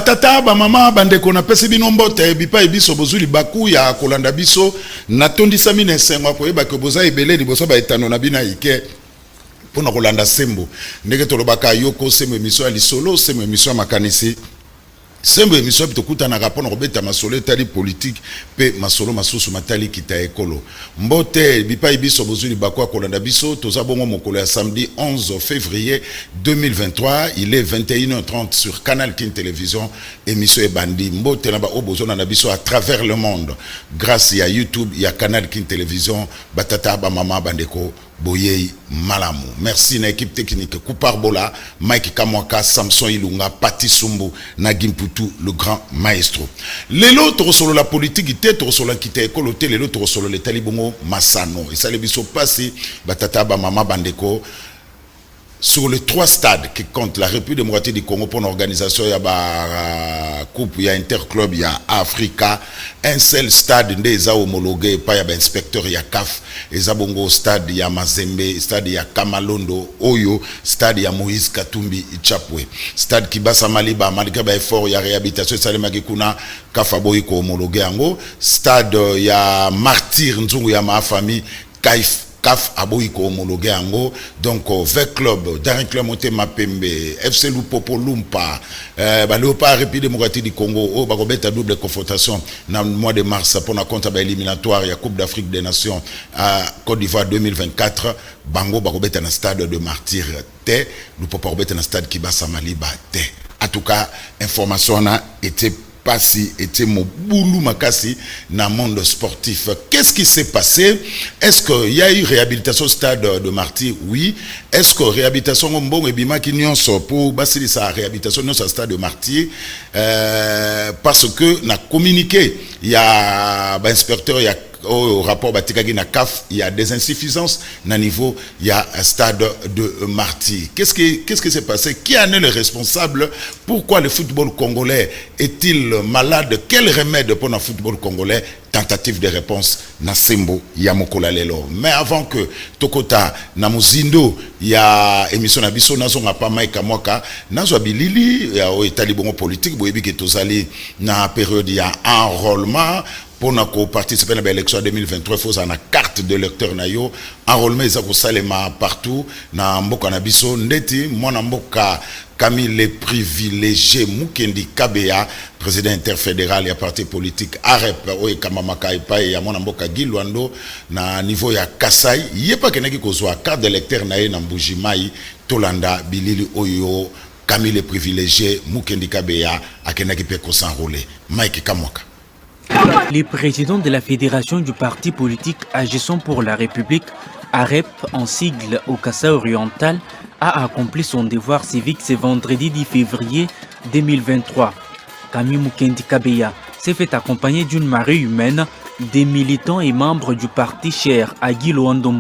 batata ba mama bandeko na pesi bino mbote bipa ebiso bozuli baku ya kolanda biso natondisa mine sengwa ko yeba ke boza ebele liboso ba etano na bina ike pona kolanda sembo ndenge tolobaka yoko sembo emission ya lisolo sembo emission ya makanisi sembo emission bitokuta na rapona kobeta masolo etali politique pe masolo masusu matali kita ekolo mbote bipa ibiso bozuli bakwa kolanda biso toza bongo mokolo ya samedi 11 février 2023 il est 21h30 sur Canal King Télévision émission ebandi mbote na ba obozona na biso à travers le monde grâce à YouTube ya Canal King Télévision batata ba mama bandeko Boyei Malamu. Merci na équipe technique Koupar Bola, Mike Kamwaka, Samson Ilunga, Pati Sumbu, Nagim Poutou, le grand maestro. Les autres sur la politique, ils étaient sur la quitte école, les autres sur les talibongo Massano. Et ça les biso passé, Batata Mama Bandeko. Sur les 3 stades qui comptent la République démocratique du Congo pour l'organisation, il y a coupe, il y a Interclub, il y a Africa, un seul stade des homologué, pas il y a inspecteur, il y a CAF, et Zabongo stade, il y a Mazembe, stade, il y a Kamalondo, Oyo, stade, il y a Moïse Katumbi, Ichapwe, stade Kibasa Maliba, Malika Baefort, il y a réhabilitation, Salema Gikuna, Kafaboy ko homologué ango, stade, il y a Martyr, Nzungu, il y a ma famille, Kaif, CAF aboyiko homologué ango donc 20 clubs dans club monté Mapembe FC Lupopo Lumpa Léopard République démocratique du Congo au bakobeta double confrontation dans le mois de mars pour la compte éliminatoire il y a Coupe d'Afrique des Nations à Côte d'Ivoire 2024 bango bakobeta dans stade de Martyr té Lupopo bakobeta dans stade Kibasa Maliba té en tout cas information a été Passi était mon boulou makasi dans le monde sportif. Qu'est-ce qui s'est passé? Est-ce qu'il y a eu réhabilitation au stade de Martyr? Oui. Est-ce que réhabilitation bon et bima qui n'y pour basili sa réhabilitation dans ce stade de Martyr parce que n'a communiqué il y a inspecteur il y a au rapport Batikagi na CAF, il y a des insuffisances na niveau, il y a un stade de Martyr. Qu'est-ce qui s'est passé? Qui en est le responsable? Pourquoi le football congolais est-il malade? Quel remède pour le football congolais? Tentative de réponse na Sembo Yamokola Lelo. Mais avant que Tokota na Muzindo, il y a émission na biso nazo ngapa Maika Mwaka, nazo abilili ya o etalibongo politique boyebi ke tozali na période ya enrôlement pour participer à l'élection 2023, il faut une carte de lecteur nayo enrôlement ils ont salema partout na mboka na biso ndeti mwana mboka Camille les privilégiés Mukendi Kabea président interfédéral et parti politique AREP oye kamamaka epai ya mwana mboka Gilwando na niveau ya Kasai yepa kenaki kozwa carte de lecteur naye na Mbujimai Tolanda bilili oyo Camille les privilégiés Mukendi Kabea akenaki pe ko s'enrôler Mike Kamwaka. Les présidents de la Fédération du parti politique Agissons pour la République, AREP en sigle au Kasaï oriental, a accompli son devoir civique ce vendredi 10 février 2023. Camille Mukendi Kabeya s'est fait accompagner d'une marée humaine, des militants et membres du parti cher à Gilwando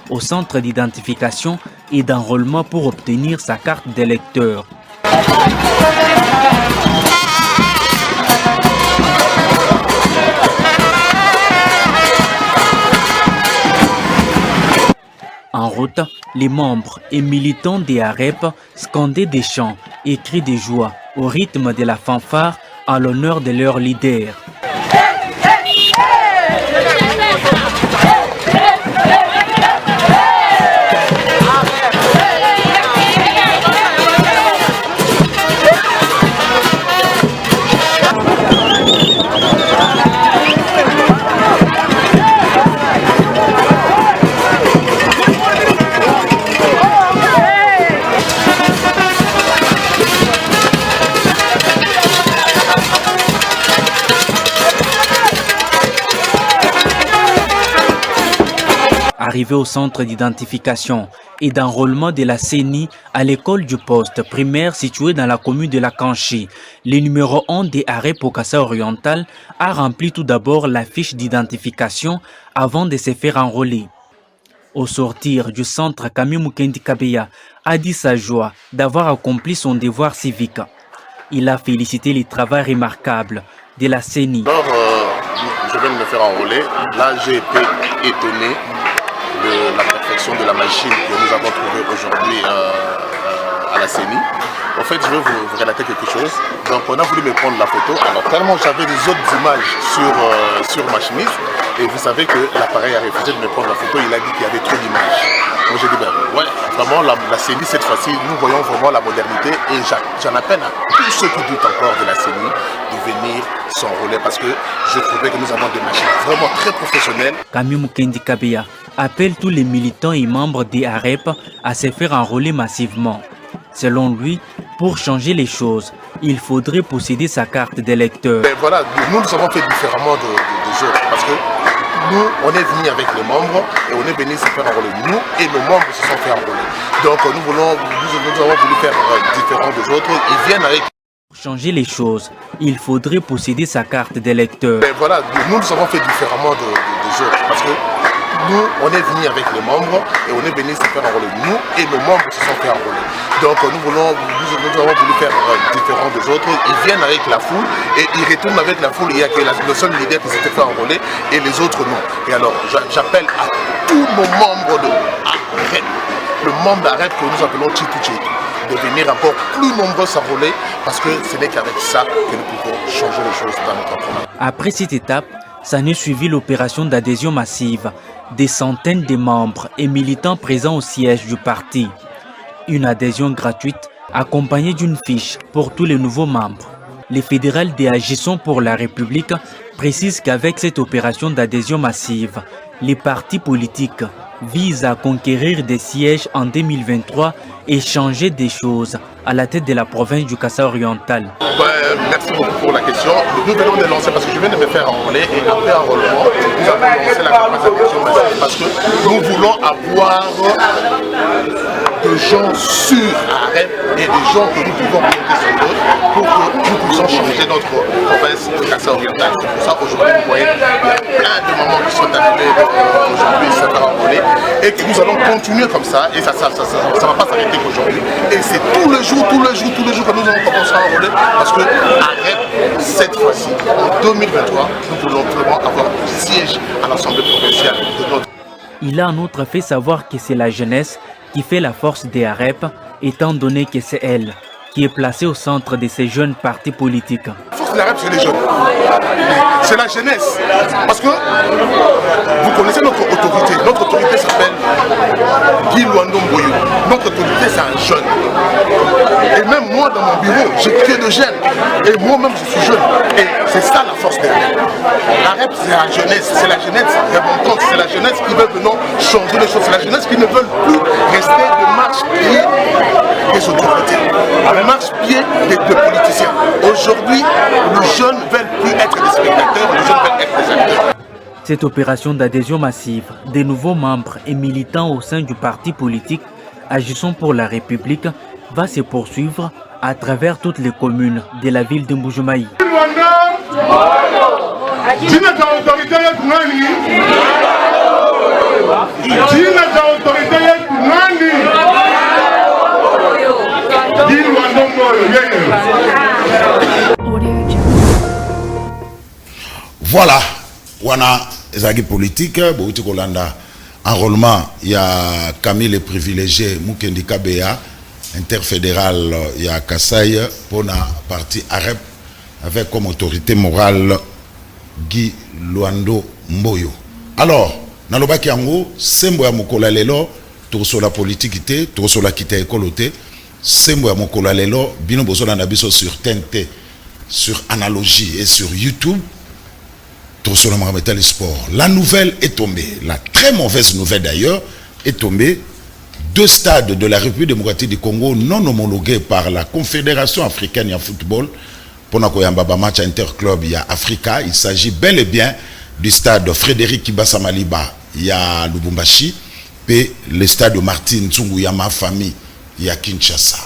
au centre d'identification et d'enrôlement pour obtenir sa carte d'électeur. En route, les membres et militants des AREP scandaient des chants et cris de joie au rythme de la fanfare en l'honneur de leur leader. Arrivé au centre d'identification et d'enrôlement de la CENI à l'école du poste primaire située dans la commune de la Kanchi, le numéro 1 des AREP au Kasaï oriental a rempli tout d'abord la fiche d'identification avant de se faire enrôler. Au sortir du centre, Camille Mukendi Kabeya a dit sa joie d'avoir accompli son devoir civique. Il a félicité le travail remarquable de la CENI. Alors, je viens de me faire enrôler. Là, j'ai été étonné de la perfection de la machine que nous avons trouvée aujourd'hui à la CENI. En fait, je vais vous relater quelque chose. Donc, on a voulu me prendre la photo. Alors, tellement j'avais des autres images sur ma chemise. Et vous savez que l'appareil a refusé de me prendre la photo. Il a dit qu'il y avait trop d'images. Moi, j'ai dit, ben ouais, vraiment, la CENI, cette fois-ci, nous voyons vraiment la modernité. Et j'en appelle à tous ceux qui doutent encore de la CENI de venir s'enrôler parce que je trouvais que nous avons des machines vraiment très professionnelles. Camille Mukendi Kabeya appelle tous les militants et membres des AREP à se faire enrôler massivement. Selon lui, pour changer les choses, il faudrait posséder sa carte d'électeur. Ben voilà, nous avons fait différemment des autres parce que nous, on est venu avec les membres et on est venu se faire enrôler. Nous et nos membres se sont fait enrôler. Donc nous avons voulu faire différent des autres. Ils viennent avec... Pour changer les choses, il faudrait posséder sa carte d'électeur. Ben voilà, nous avons fait différemment des autres parce que nous, on est venu avec les membres et on est venu se faire enrôler. Nous et nos membres se sont fait enrôler. Donc nous avons voulu faire différent des autres. Ils viennent avec la foule et ils retournent avec la foule. Il n'y a que le seul leader qui s'était fait enrôler et les autres non. Et alors j'appelle à tous nos membres de AREP, le membre d'AREP que nous appelons Chitu Chitu, de venir encore plus nombreux s'enrôler parce que ce n'est qu'avec ça que nous pouvons changer les choses dans notre programme. Après cette étape, s'en est suivi l'opération d'adhésion massive des centaines de membres et militants présents au siège du parti. Une adhésion gratuite accompagnée d'une fiche pour tous les nouveaux membres. Les fédérales des Agissons pour la République précisent qu'avec cette opération d'adhésion massive, les partis politiques visent à conquérir des sièges en 2023 et changer des choses à la tête de la province du Kasaï oriental. Merci beaucoup pour la question. Nous venons de lancer, parce que je viens de me faire enrôler, et après enrôlement, nous avons lancé la campagne d'adhésion massive parce que nous voulons avoir des gens sûrs à AREP et des gens que nous pouvons compter sur eux pour que nous puissions changer notre province du Kasaï oriental. C'est pour ça qu'aujourd'hui, vous voyez, il y a plein de mamans qui sont arrivés aujourd'hui, se faire enrôler, et que nous allons continuer comme ça, et ça ne va pas s'arrêter qu'aujourd'hui. Et c'est tous les jours que nous allons commencer à enrôler, parce que AREP, cette fois-ci, en 2023, nous voulons vraiment avoir un siège à l'Assemblée provinciale de notre... Il a en outre fait savoir que c'est la jeunesse qui fait la force des AREP, étant donné que c'est elle qui est placée au centre de ces jeunes partis politiques. La force de l'AREP, c'est les jeunes. C'est la jeunesse. Parce que vous connaissez notre autorité. Notre autorité s'appelle Guy Luando Mboyo. Notre autorité, c'est un jeune. Et même moi, dans mon bureau, j'ai que de jeunes. Et moi-même, je suis jeune. Et c'est ça la force de l'AREP. L'AREP, c'est la jeunesse. C'est la jeunesse remontante. C'est la jeunesse qui veut maintenant changer les choses. C'est la jeunesse qui ne veut plus rester de marche-pied des autorités. De marche-pied des politiciens. Aujourd'hui, les jeunes ne veulent plus être des spectateurs, les jeunes veulent être des acteurs. Cette opération d'adhésion massive des nouveaux membres et militants au sein du parti politique Agissons pour la République va se poursuivre à travers toutes les communes de la ville de Mbujimayi. Voilà, wana ezagi politique, bouti kolanda enrôlement, il y a Camille le privilégié Mukendi Kabeya, interfédéral, il y a Kasaï pour la partie AREP avec comme autorité morale Guy Luando Mboyo. Alors, nalobaki yango sembo ya mokola lelo to la politique té, to la kita ekoloté, sembo ya mokola lelo bino bozola na biso sur TNT, sur Analogie et sur YouTube. Sport. La nouvelle est tombée, la très mauvaise nouvelle d'ailleurs est tombée. Deux stades de la République démocratique du Congo non homologués par la Confédération africaine de football pour un match interclub, il y a Africa. Il s'agit bel et bien du stade Frédéric Kibasa Maliba, il y a Lubumbashi, et le stade de Martine Tsunguyama Famille, il y a Kinshasa.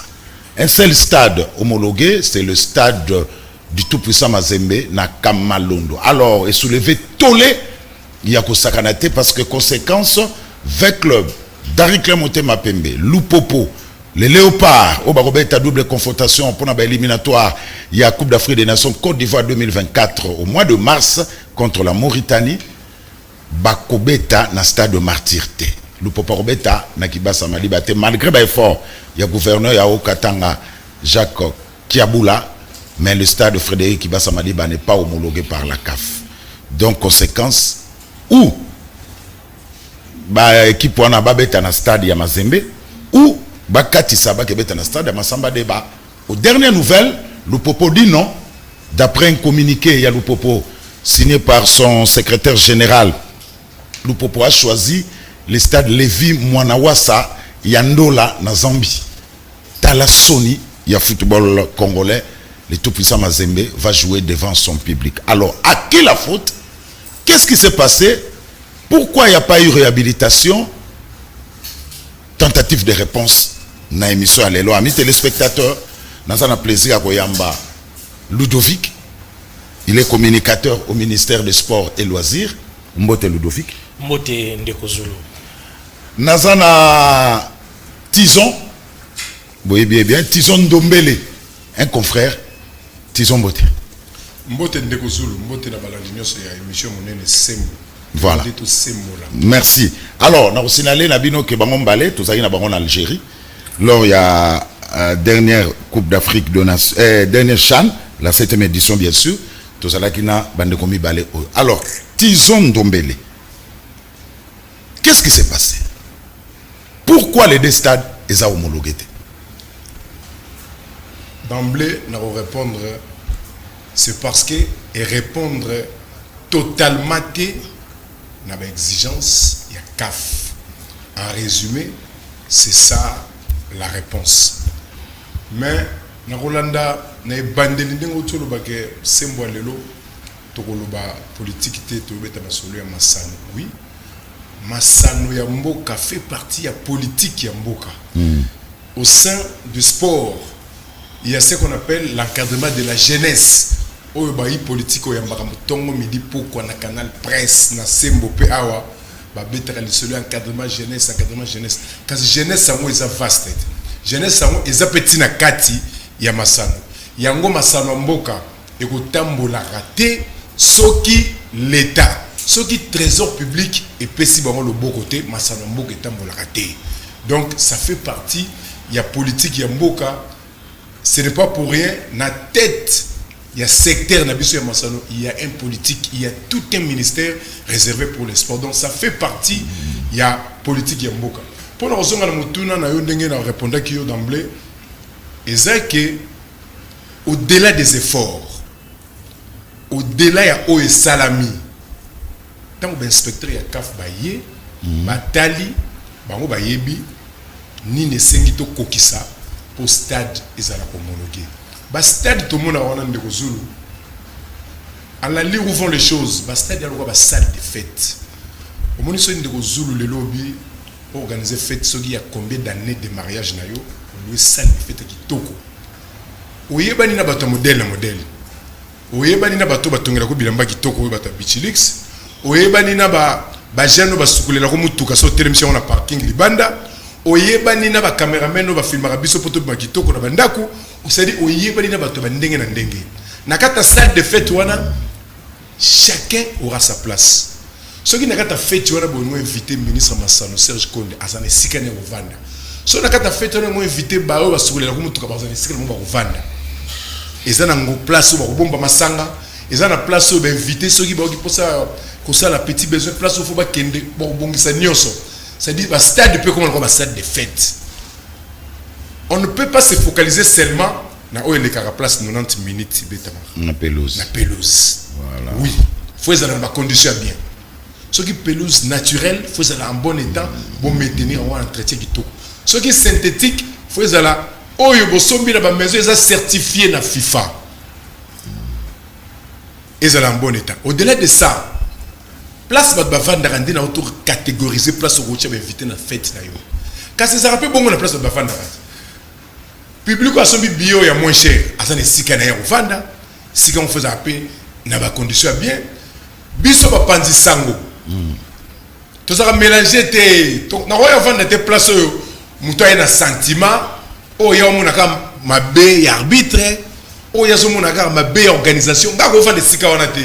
Un seul stade homologué, c'est le stade du tout-puissant Mazembe na Kamalondo. Alors, et soulevé tolé, il y a Kosakanate parce que conséquence, 20 clubs, Dari Clermonté Mapembe, Lupopo, les Léopards, au Barobeta double confrontation pour l'éliminatoire, il y a Coupe d'Afrique des Nations Côte d'Ivoire 2024 au mois de mars contre la Mauritanie, Bakobeta na stade de Martirté. Lupopo Robeta na Kibasa Malibate, malgré l'effort, il y a gouverneur, il y a Okatanga, Jacques Kiaboula, mais le stade Frédéric Kibasa Madiba n'est pas homologué par la CAF. Donc, conséquence, où équipe wana babeta na stade ya Mazembe, ou bakatisa bakebeta na stade ya Masamba Deba. Aux dernières nouvelles, Lupopo dit non. D'après un communiqué, il y a Lupopo signé par son secrétaire général. Lupopo a choisi le stade Lévi Mwanawasa Yandola na Zambie. Tala Sony, il y a football congolais, le tout-puissant Mazembe va jouer devant son public. Alors, à qui la faute? Qu'est-ce qui s'est passé? Pourquoi il n'y a pas eu réhabilitation? Tentative de réponse na émission à l'élo. Amis téléspectateurs, nous avons plaisir à Koyamba Ludovic. Il est communicateur au ministère des Sports et Loisirs. Mbote Ludovic. Mbote Ndekozulu. Nazana Tison. Vous voyez bien, Tison Ndombele, un confrère. Tison Mbote. Mbote Ndekozulu, Mbote na balandinyo c'est émission monene Sembo. Voilà. Merci. Alors, nous avons signalé que Bangon Balé, tout ça, il y a en Algérie. Lors il y a dernière Coupe d'Afrique de dernière CHAN, la 7e édition bien sûr, tout ça là qui n'a Bandekomi Balé. Alors, Tison Ndombele. Qu'est-ce qui s'est passé? Pourquoi les deux stades sont homologués? D'emblée, nous allons répondre, c'est parce que et répondre totalement à l'exigence, il y a CAF. En résumé, c'est ça la réponse. Mais, na Rolanda, na bandeli ndenge otolo bake sembo lelo tokoloba politique te tobeta masolo ya masano. Oui. Masano ya mboka fait partie ya politique ya mboka. Au sein du sport, il y a ce qu'on appelle l'encadrement de la jeunesse. Oyo bayi politique oyo mbaka mutongo midi pourquoi na canal presse na sembo pe awa ba betaka le seul encadrement jeunesse kasi jeunesse sango eza vaste jeunesse sango eza petit na kati ya masano yango masano mboka ekotambola raté soki l'état soki trésor public et pesi bango le beau côté masano mboka etambola raté. Donc ça fait partie ya politique ya mboka. Ce n'est pas pour rien na tête. Il y a secteur il y a un politique, il y a tout un ministère réservé pour les sports. Donc ça fait partie, il y a politique ya mboka. Pour la raison que nous répondons d'emblée, c'est que au-delà des efforts, au-delà ya oe salami, tant que l'inspecteur ya kaf baye, batali, bango bayebi, ni ne sengi to kokisa pour stade ezala homologué. Bah stade tout le monde a un de Zulu. À la ligne où vont les choses, bah stade a une salle de fête. Au moment où de Zulu le lobby organiser fête, ce qui a combien d'années de mariage na yo, on lui salle de fête qui toko. Oye bani na bato modèle. Oye bani na bato batongela ko bilamba ki toko oye bata bichilix. Oye bani na ba jano basukulela ko mutuka so télévision na parking libanda. Oye bani na ba cameraman no ba filmera biso poto ba kitoko na bandako. C'est-à-dire oye bani na bato bandenge na ndenge. Na kata salle de fête wana chacun aura sa place. Ce qui n'a kata fête wana bo invité ministre Massano Serge Konde azana sikane ovanda. So na kata fête wana mo invité ba o basukulela ko mutuka bazana sikane mo ba ovanda. Ezana ngo place ba bomba masanga, ezana place ba invité ceux qui ba ki posa ko ça la petit besoin place où faut ba kende bo bongisa nyonso. C'est-à-dire bah stade peut comme un stade de fête. On ne peut pas se focaliser seulement na oyo le place 90 minutes betama. Na pelouse. Na pelouse. Voilà. Oui. Faut être dans la condition bien. Ce qui pelouse naturelle, faut être en bon état pour maintenir un entretien qui tout. Ce qui est synthétique, faut être là oyo bosombi na ba maison est certifié na FIFA. Et ça en bon état. Au-delà de ça, place ba vendre na autour catégoriser place au routier invité na fête na yo. Quand ça rappelle bon la place ba vendre. Public a son bio ya moins cher. Azane sika na ya vendre. Sika on faisait appel na ba condition bien. Biso ba panzi sango. Tout ça mélanger te na roya vendre te place muto na sentiment o ya mona kam mabe ya arbitre o ya so mona kam mabe ya organisation ngako vendre sika wana te.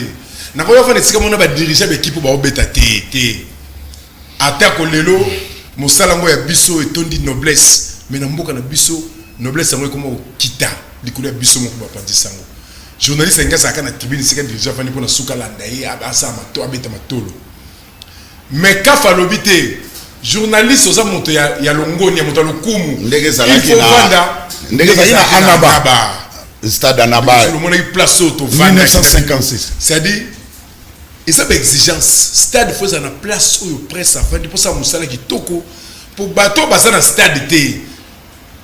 Na ko yofana tsika mona ba diriger ba équipe ba obeta te ata ko lelo mosala ngo ya biso etondi noblesse mais na mboka na biso noblesse yango comme kita likolo ya biso moko bapandi sango journaliste nga saka na tribune sika déjà fani pona suka landa ye abasa mato abeta matolo mais ka falobi te journaliste oza moto ya longoni ya moto lokumu ndenge zalaki na Anaba stade Anaba le monde place auto 1956 c'est-à-dire et ça exigence stade faut na place où presse afin pour ça musala kitoko pour bateau baza na stade te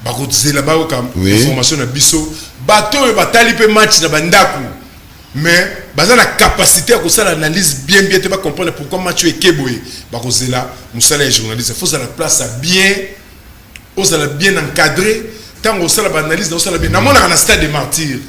bakozela ba comme information na biso bateau batali pe match na bandaku mais baza na capacité à faire l'analyse bien te ba comprendre pourquoi match est keboye bakozela musala les journalistes faut ça la place bien osala bien encadré tant osala ba analyse osala bien na mona na stade de martyrs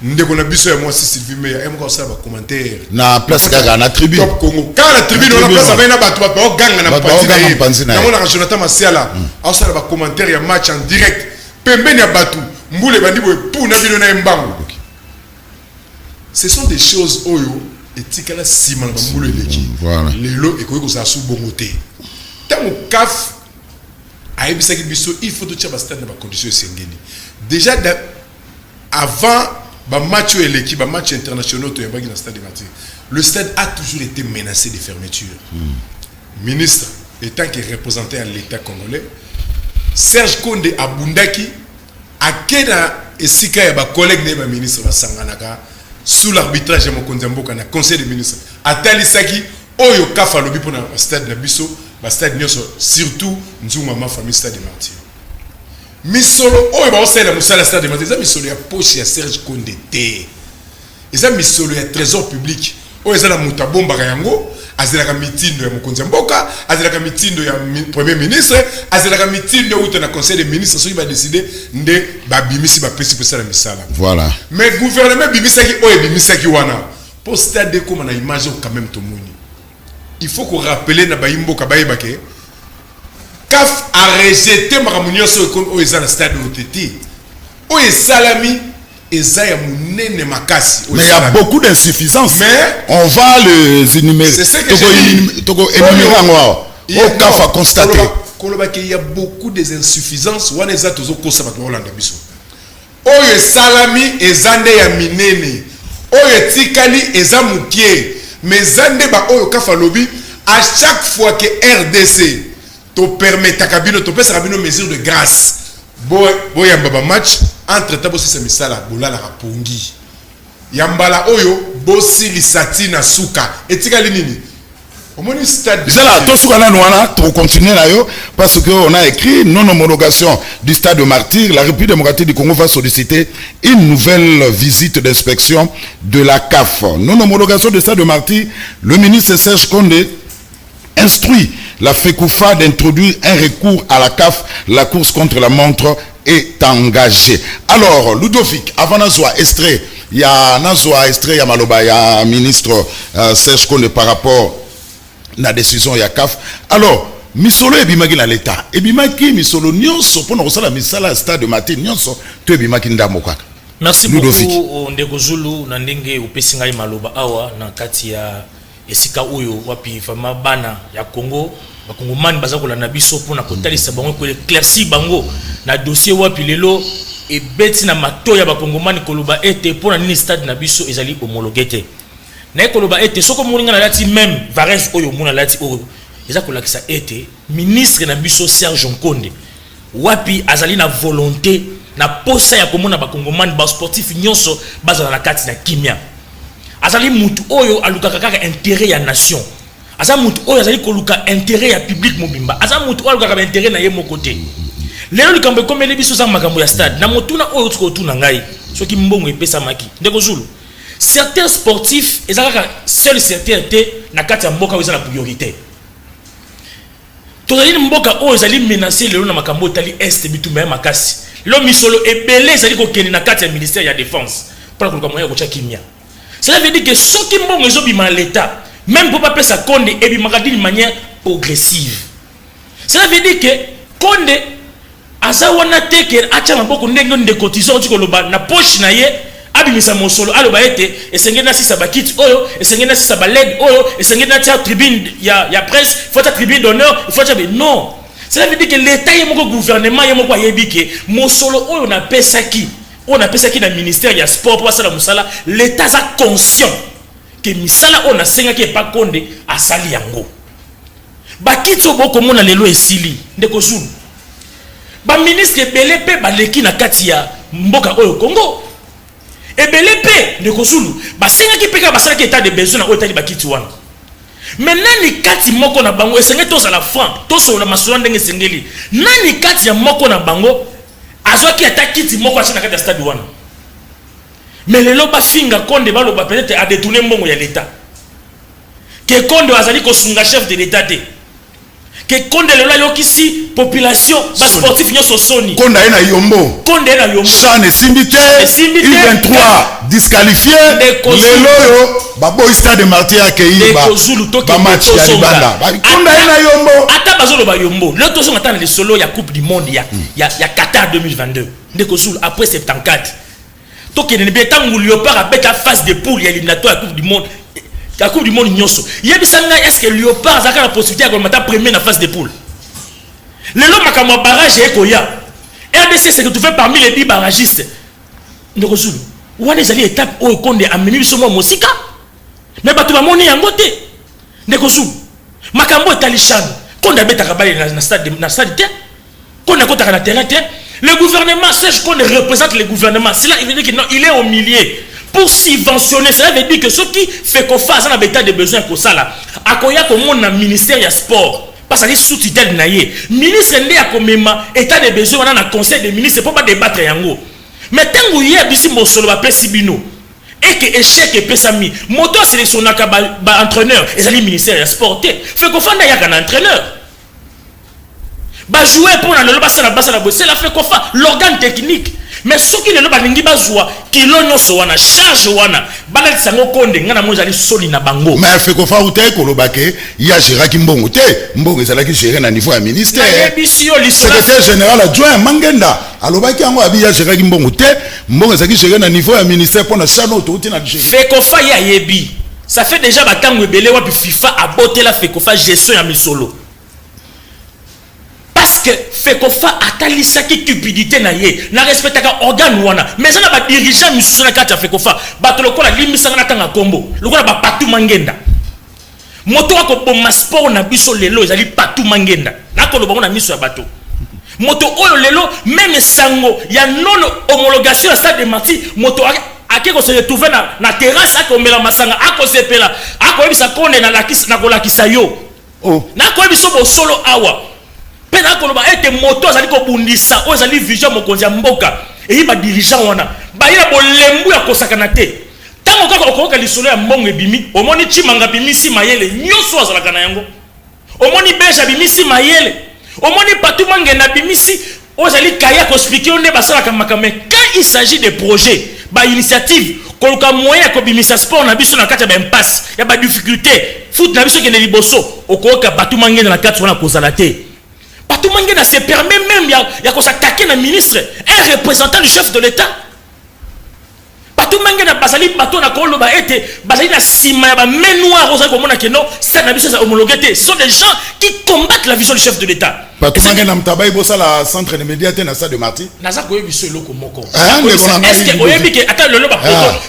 ndeko na biso ya moi si Sylvie Meya aime ko sala ba commentaire na place gaga na tribune top Congo quand la tribune on a place avec na bato ba ganga na parti na mona Jonathan Masiala osala ba commentaire ya match en direct pembeni ya bato mbule bandi boye pour na bino na mbango. Ce sont des choses oyo etikala sima na mbule leki lelo ekoki ko sa su bongote tango kaf aibisaki biso il faut tout stade na ba conditions sengeni déjà avant ba match et l'équipe ba match international to yabaki na stade de Martyrs le stade a toujours été menacé de fermeture. Ministre étant qui représentait à l'état congolais Serge Konde abundaki akena esika ya ba collègue ne ba ministre ba sanganaka sous l'arbitrage de Mokonzi Mboka na conseil des ministres atalisaki oyo kafa lobi pona stade na biso ba stade nyoso surtout nzuma ma famille stade de Martyrs misolo oyo ba osela musala stade de Martyrs misolo ya poche ya Serge Konde te eza misolo ya trésor public oyo eza na mutabomba yango azela mitindo ya Mokonzi Mboka azela mitindo ya premier ministre azela mitindo uta na conseil des ministres so ba décider nde ba bimisi ba pesi pesa la misala voilà mais gouvernement bimisa ki oyo bimisa ki wana pour stade de comme na image quand même to moni il faut qu'on rappelle na ba imboka ba yebake CAF a rejeté makamunyo so ko oyo eza na stade oteti oyo salami Ezaya munene makasi. Mais il y a beaucoup d'insuffisances. Mais on va les énumérer. C'est ce que j'ai dit. Au CAF a constaté. Il y a beaucoup d'insuffisances. On est à tous au Kosa Hollande biso. Oye salami ezande ya minene. Oye tikali ezamukie. Mais zande ba oyo CAF lobby à chaque fois que RDC te permet ta cabine te pèse cabine mesure de grâce. Boy baba match entre tabo si misala bola la rapongi yambala oyo bosi risati na suka etika linini omoni stade là to suka na noana to continuer là yo parce que on a écrit non homologation du stade de Martyrs. La République démocratique du Congo va solliciter une nouvelle visite d'inspection de la CAF. Non homologation du stade de Martyrs. Le ministre Serge Konde instruit la FECOFA d'introduire un recours à la CAF. La course contre la montre est engagée. Alors, Ludovic, avant Nazwa Estré, il y a Nazwa Estré, il y a Maloba, il y a un ministre Serge Konde par rapport à la décision de la CAF. Alors, Misolo et Bimaki dans l'État. Et Bimaki, Misolo, Nyonso, pour nous la misala stade de Martyrs, Nyonso, tu es Bimaki Ndamoka. Merci beaucoup, Ndeko Zulu, Nandenge, Upesingai Maloba, Awa, Nankatia. Esika oyo wapi fama bana ya Congo bakongomani baza kolanda biso pona kotalisa bango ko éclairci bango na dossier wapi lelo e beti na matoya bakongomani koloba ete pona nini stade na biso ezali homologué te na koloba ete soko moninga na lati même Varese oyo mona lati oyo eza kolakisa ete ministre na biso Serge Konde wapi azali na volonté na posa ya komona bakongomani ba sportif nyonso bazala na kati na kimia azali mutu oyo alukaka kaka intérêt ya nation azali mutu oyo azali koluka intérêt ya public mobimba azali mutu oyo alukaka intérêt na ye moko te lelo likambo ekomeli biso za makambo ya stade na motuna oyo tukotuna ngai soki mbongo epesa maki Ndeko Zulu certains sportifs ezaka seul certain te na kati ya mboka oyo eza na priorité tozali mboka oyo ezali menacé lelo na makambo tali est bitumba ya makasi lo misolo ebele ezali kokende na kati ya ministère ya défense pour koluka moya kocha kimia. Cela veut dire que ceux qui m'ont résolu l'État, même pour pas faire ça Konde et d'une manière progressive. Cela veut dire que Konde azawana teke achama boko ndenge de cotisation tu koloba na poche na ye abimisa mosolo aloba ete esengena si sabakit oyo esengena si sabaled oyo esengena tia tribune ya presse faut ta tribune d'honneur il faut dire non Cela veut dire que l'État et mon gouvernement et mon yebike mosolo on a pesaki na ministère ya sport pour ça la musala l'État est conscient que misala on a senga qui pas konde asali yango ba kitso boko mona lelo esili ndeko zulu ba ministre ebele pe ba leki na kati ya mboka oyo Congo ebele pe ndeko zulu ba senga ki peka basala ki état de besoin na otali ba kitso wana maintenant ni kati moko na bango esenge toza la franc toso na masolo ndenge sengeli nani kati ya moko na bango azwaki atakiti moko achina kati ya stade wana mais lelo ba finga konde ba loba peut-être a détourner mbongo ya l'état que konde azali ko sunga chef de l'état te que konde lelo yokisi population ba sportif nyoso soni konde na yombo chane simbite U23 disqualifié lelo yo ba boy stade Martyr accueilli ba match ya libanda konde na yombo ata bazolo ba yombo le tozo ngata na solo ya coupe du monde ya Qatar 2022 ndeko zulu après 74 to ke ne beta Léopard a beta phase de poule ya éliminatoire ya coupe du monde nyoso yebisanga est-ce que Léopard a la possibilité de mettre premier na phase de poule lelo makamwa barrage ekoya RDC c'est que tu fais parmi les 10 barragistes ndeko zulu wana ezali étape o konde ameni biso mo mosika mais batu ba moni yango te ndeko zulu makambo etalishano konde abetaka bale na stade te konde akotaka na terrain te le gouvernement sache qu'on représente le gouvernement cela il veut dire que non il est au milieu pour subventionner cela veut dire que ceux qui fait qu'on fasse un état de besoin pour ça là akoya comme mon ministère ya sport parce que sous tutelle naie ministre ndé akomema état de besoin on a un conseil des ministres pour pas débattre yango mais tango hier bisi mosolo ba pesibino et que échec et pesami moto sélectionnaka ba entraîneur et ça le ministère ya sport fait qu'on fanda yaka un entraîneur ba jouer pour na le basa la bosse la fait qu'on fa l'organe technique mais ce qui le balingi bazwa kilo nyoso wana charge wana bala sango konde ngana mo jali soli na bango mais fait qu'on fa utai kolobake ya géraki mbongo te mbongo ezala ki gérer na niveau ya ministère secrétaire général adjoint Mangenda alobaki yango abi ya géraki mbongo te mbongo ezala ki gérer na niveau ya ministère pour na chano to uti na gérer fait qu'on fa ya yebi ça fait déjà batango ebele wa FIFA a boté la fait qu'on fa gestion ya misolo parce que fait qu'on fa atalisa ki cupidité na ye na respectaka organe wana mais ça na ba dirigeant misusu na kati fait qu'on fa bato lokola limisa na tanga kombo lokola ba Patu Mangenda moto ko bomba sport na biso lelo ezali Patu Mangenda na ko lobango na miso ya bato moto oyo lelo même sango ya non homologation à stade de Martyr moto ake ko se retrouver na terrasse akomela masanga akosepela akoyebisa konde na kolakisa yo na koyebiso bo solo awa pena koloba ete moto azali ko bundisa o azali vision mokonzi ya mboka et ba dirigeant wana ba ila bolembu ya kosakana te tango kaka okoka lisolo ya mbongo ebimi omoni chimanga bimisi mayele nyoso azalaka na yango omoni beja bimisi mayele omoni Patu Mangenda bimisi o azali kaya ko expliquer on ne basalaka makame quand il s'agit de projets ba initiative koluka moyen ko bimisa sport na biso na kati ya impasse ya ba difficulté foot na biso ke ne liboso okoka Patu Mangenda na kati wana kozala te Patu Mangenda se permet même ya ko s'attaquer na ministre un représentant du chef de l'État Patu Mangenda basali bato na koloba ete basali na sima ya ba menoir oza ko mona ke non ça na biso ça homologué te ce sont des gens qui combattent la vision du chef de l'État Patu Mangenda mtabai bosa la centre de médias te na stade de Martyr naza ko yebiso eloko moko est-ce que oyebi ke ata lelo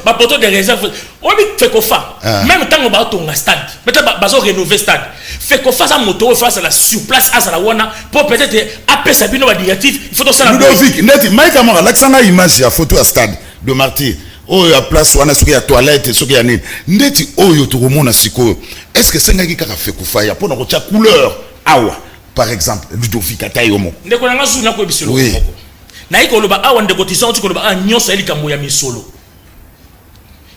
ba poto de réserve oyebi fait ko fa même tango ba tonga stade peut-être bazo rénover stade fait qu'on fasse un moto face à la sur place à Salawana pour peut-être appeler Sabino ba directif il faut tout ça Ludovic neti Mike Amora l'accent image ya photo à stade de Martyr oyo ya place wana soki ya toilette soki ya nini ndeti oyo tokomona sikoyo est-ce que sengaki kaka fait kufa ya pona ko tia couleur awa par exemple Ludovic atayomo ndeko nanga zu na ko ebiselo moko na iko loba awa ndeko tison tu ko loba nyonso eli kambo ya misolo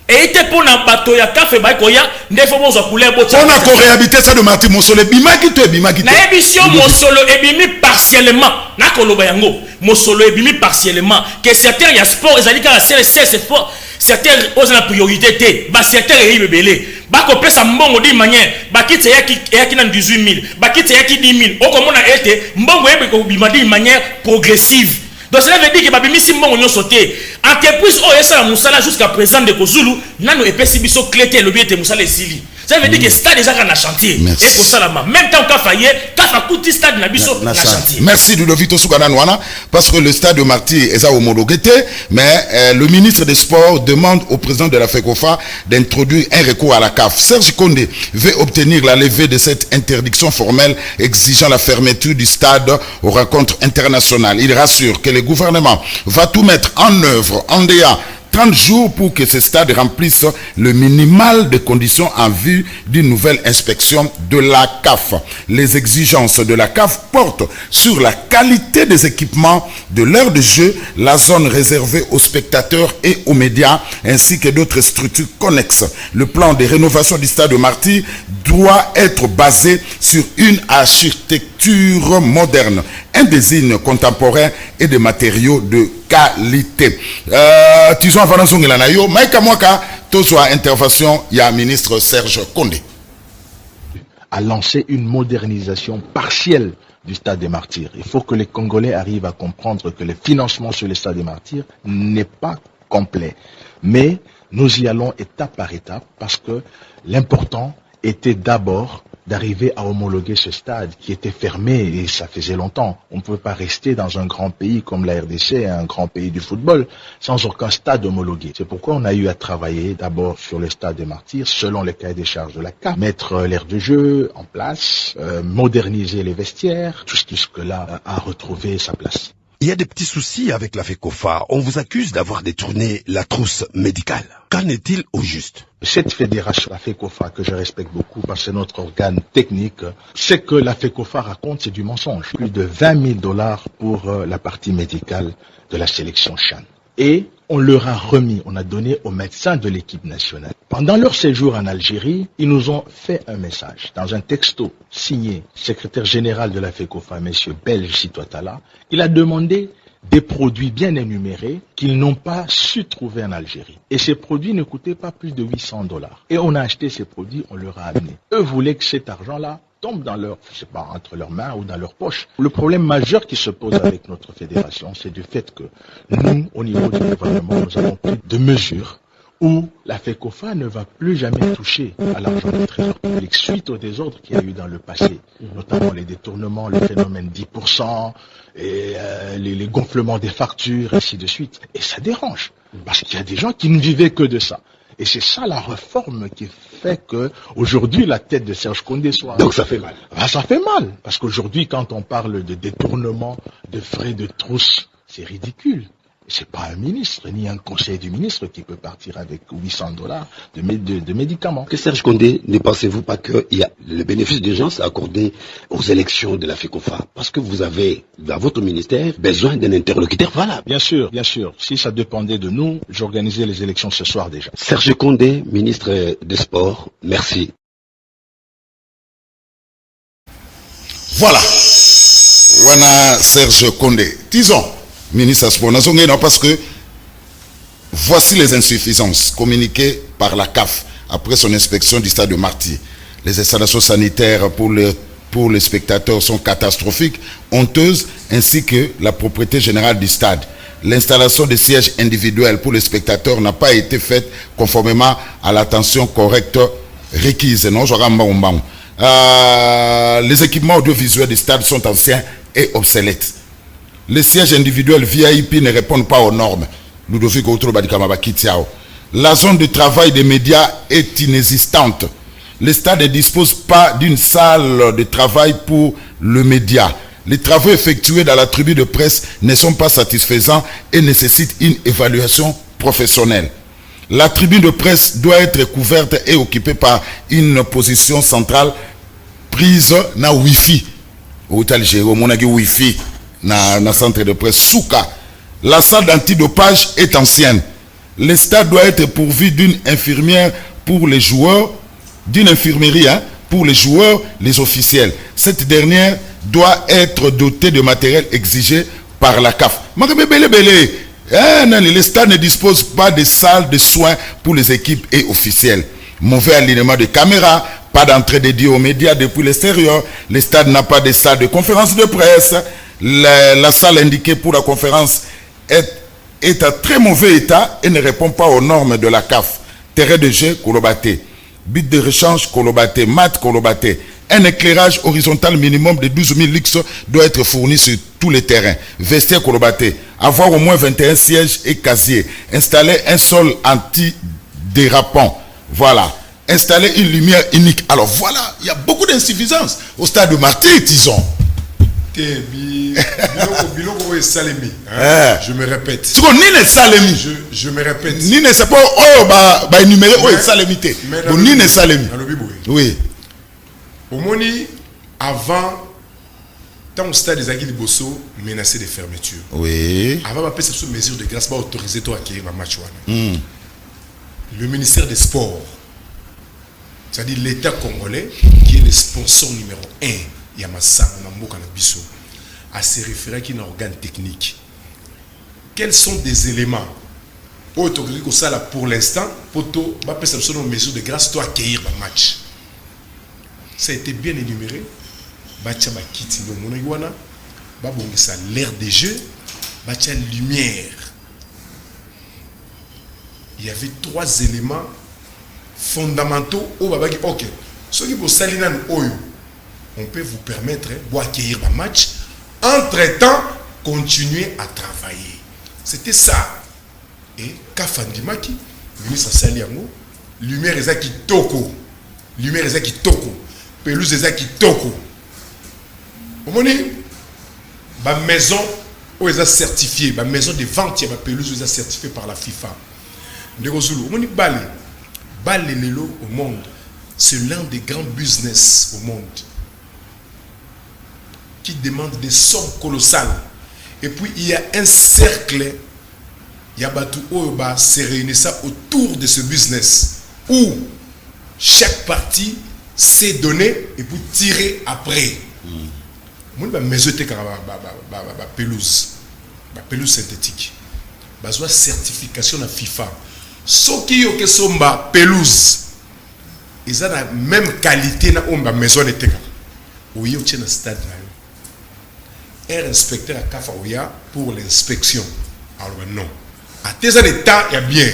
et était pour na bato ya café ba ko ya ndefo bozo couleur bo on a ko réhabiliter ça de Martyr mosolo bimaki to bimaki na émission mosolo ebimi partiellement na ko loba yango mosolo ebimi partiellement que certains ya sport ezali ka c'est sport certains osent la priorité te ba certains ribe belé ba ko pesa mbongo di manière ba kitse yaki na 18000 ba kitse yaki 10000 okomona ete mbongo yebe ko bima di manière progressive. Donc cela veut dire que babimisi mbongo nyoso te entreprise o esa la musala jusqu'à présent de kozulu nano epesi biso clété le bien te musala esili Ça veut dire que stade déjà un chantier. Et pour ça, même temps qu'à faillir, qu'à coûter stade na biso na chantier. Merci Ludovic Soukananwana, parce que le stade de Marty est homologué, mais le ministre des Sports demande au président de la FECOFA d'introduire un recours à la CAF. Serge Condé veut obtenir la levée de cette interdiction formelle exigeant la fermeture du stade aux rencontres internationales. Il rassure que le gouvernement va tout mettre en œuvre en déant 30 jours pour que ce stade remplisse le minimal de conditions en vue d'une nouvelle inspection de la CAF. Les exigences de la CAF portent sur la qualité des équipements, de l'heure de jeu, la zone réservée aux spectateurs et aux médias, ainsi que d'autres structures connexes. Le plan de rénovation du stade de Marty doit être basé sur une architecture moderne, un design contemporain et des matériaux de qualité. Disons avant de Maïka Mwaka, tout soit intervention, il y a un ministre Serge Condé. A lancé une modernisation partielle du stade des Martyrs. Il faut que les Congolais arrivent à comprendre que le financement sur le stade des Martyrs n'est pas complet. Mais nous y allons étape par étape parce que l'important était d'abord d'arriver à homologuer ce stade qui était fermé et ça faisait longtemps. On ne pouvait pas rester dans un grand pays comme la RDC, un grand pays du football, sans aucun stade homologué. C'est pourquoi on a eu à travailler d'abord sur le stade des Martyrs, selon les cahiers des charges de la CAF, mettre l'aire de jeu en place, moderniser les vestiaires, tout ce que là a retrouvé sa place. Il y a des petits soucis avec la FECOFA. On vous accuse d'avoir détourné la trousse médicale. Qu'en est-il au juste? Cette fédération, la FECOFA, que je respecte beaucoup parce que c'est notre organe technique, ce que la FECOFA raconte, c'est du mensonge. Plus de 20 000 $ pour la partie médicale de la sélection CHAN. Et on leur a remis, on a donné aux médecins de l'équipe nationale. Pendant leur séjour en Algérie, ils nous ont fait un message dans un texto signé secrétaire général de la FECOFA, M. Belge Sitouatala. Il a demandé des produits bien énumérés qu'ils n'ont pas su trouver en Algérie. Et ces produits ne coûtaient pas plus de 800 $. Et on a acheté ces produits, on leur a amené. Eux voulaient que cet argent-là tombe dans leur, je sais pas, entre leurs mains ou dans leur poche. Le problème majeur qui se pose avec notre fédération, c'est du fait que nous, au niveau du gouvernement, nous avons pris de mesures où la FECOFA ne va plus jamais toucher à l'argent du trésor public suite au désordre qu'il y a eu dans le passé, notamment les détournements, le phénomène 10%, et les gonflements des factures, ainsi de suite. Et ça dérange, parce qu'il y a des gens qui ne vivaient que de ça. Et c'est ça la réforme qui fait que aujourd'hui la tête de Serge Condé soit... Donc ça fait mal. Ah, ça fait mal, parce qu'aujourd'hui quand on parle de détournement, de frais de trousse, c'est ridicule. C'est pas un ministre, ni un conseil du ministre qui peut partir avec 800 $ de médicaments. Que Serge Condé, ne pensez-vous pas qu'il y a le bénéfice d'urgence accordé aux élections de la FECOFA? Parce que vous avez, dans votre ministère, besoin d'un interlocuteur valable. Bien sûr, bien sûr. Si ça dépendait de nous, j'organisais les élections ce soir déjà. Serge Condé, ministre des Sports, merci. Voilà. Voilà Serge Condé. Disons. Ministre Sport, parce que voici les insuffisances communiquées par la CAF après son inspection du stade de Marty. Les installations sanitaires pour les spectateurs sont catastrophiques, honteuses, ainsi que la propriété générale du stade. L'installation des sièges individuels pour les spectateurs n'a pas été faite conformément à l'attention correcte requise. Les équipements audiovisuels du stade sont anciens et obsolètes. Les sièges individuels VIP ne répondent pas aux normes. La zone de travail des médias est inexistante. Le stade ne dispose pas d'une salle de travail pour le média. Les travaux effectués dans la tribune de presse ne sont pas satisfaisants et nécessitent une évaluation professionnelle. La tribune de presse doit être couverte et occupée par une position centrale prise na Wi-Fi. Wi-Fi. Dans centre de presse Souka. La salle d'antidopage est ancienne. Le stade doit être pourvu d'une infirmière pour les joueurs, d'une infirmerie pour les joueurs, les officiels. Cette dernière doit être dotée de matériel exigé par la CAF. Le stade ne dispose pas de salles de soins pour les équipes et officiels. Mauvais alignement de caméras, pas d'entrée dédiée aux médias depuis l'extérieur. Le stade n'a pas de salle de conférence de presse. La salle indiquée pour la conférence est à très mauvais état et ne répond pas aux normes de la CAF. Terrain de jeu, Koulobaté. bit de rechange Kolobate, mat Kolobate. Un éclairage horizontal minimum de 12 000 lux doit être fourni sur tous les terrains. Vestiaire Kolobate, avoir au moins 21 sièges et casiers. Installer un sol anti-dérapant. Voilà. Installer une lumière unique. Alors voilà, il y a beaucoup d'insuffisances. Au stade de Martyr, disons. Je me répète. Je me répète. Ni ne sait pas, oh, énumérer, oh, salémité. Ni ne salemi. Oui. Au Moni, avant, tant au stade des Aguilles de Bosso, menacé de fermeture. Oui. Avant, on sous mesure de grâce, pas autorisé toi à acquérir un match. Le ministère des Sports, c'est-à-dire l'État congolais, qui est le sponsor numéro 1, Yamasa, Namboka Nabiso, à se référer à un organe technique. Quels sont des éléments pour l'instant, pour une mesure de grâce, toi accueillir un match? Ça a été bien énuméré. L'air des jeux, lumière. Il y avait 3 éléments fondamentaux. Ok, ceux qui on peut vous permettre d'accueillir un match. Entre-temps, continuer à travailler. C'était ça. Et Kafandimaki, ministre Saliango, lumière est qui toko. Lumière est qui toko. Pelouse est qui toko. Au moment ma maison où est certifiée, ma maison de vente, ma pelouse est certifiée par la FIFA. Ndegozulu, au moment Bale Lelo au monde, c'est l'un des grands business au monde qui demande des sommes colossales. Et puis il y a un cercle, il y a Batou Oyoba se réunit ça autour de ce business où chaque partie s'est donné et puis tirer après. Moi, je mesurer la pelouse synthétique. Je vais certification de FIFA. Ceux qui ont une pelouse, ils ont la même qualité dans la maison de Teka. Oui, on tient un stade. Un inspecteur à Kafaouya pour l'inspection. Alors non. À tes états, il y a bien.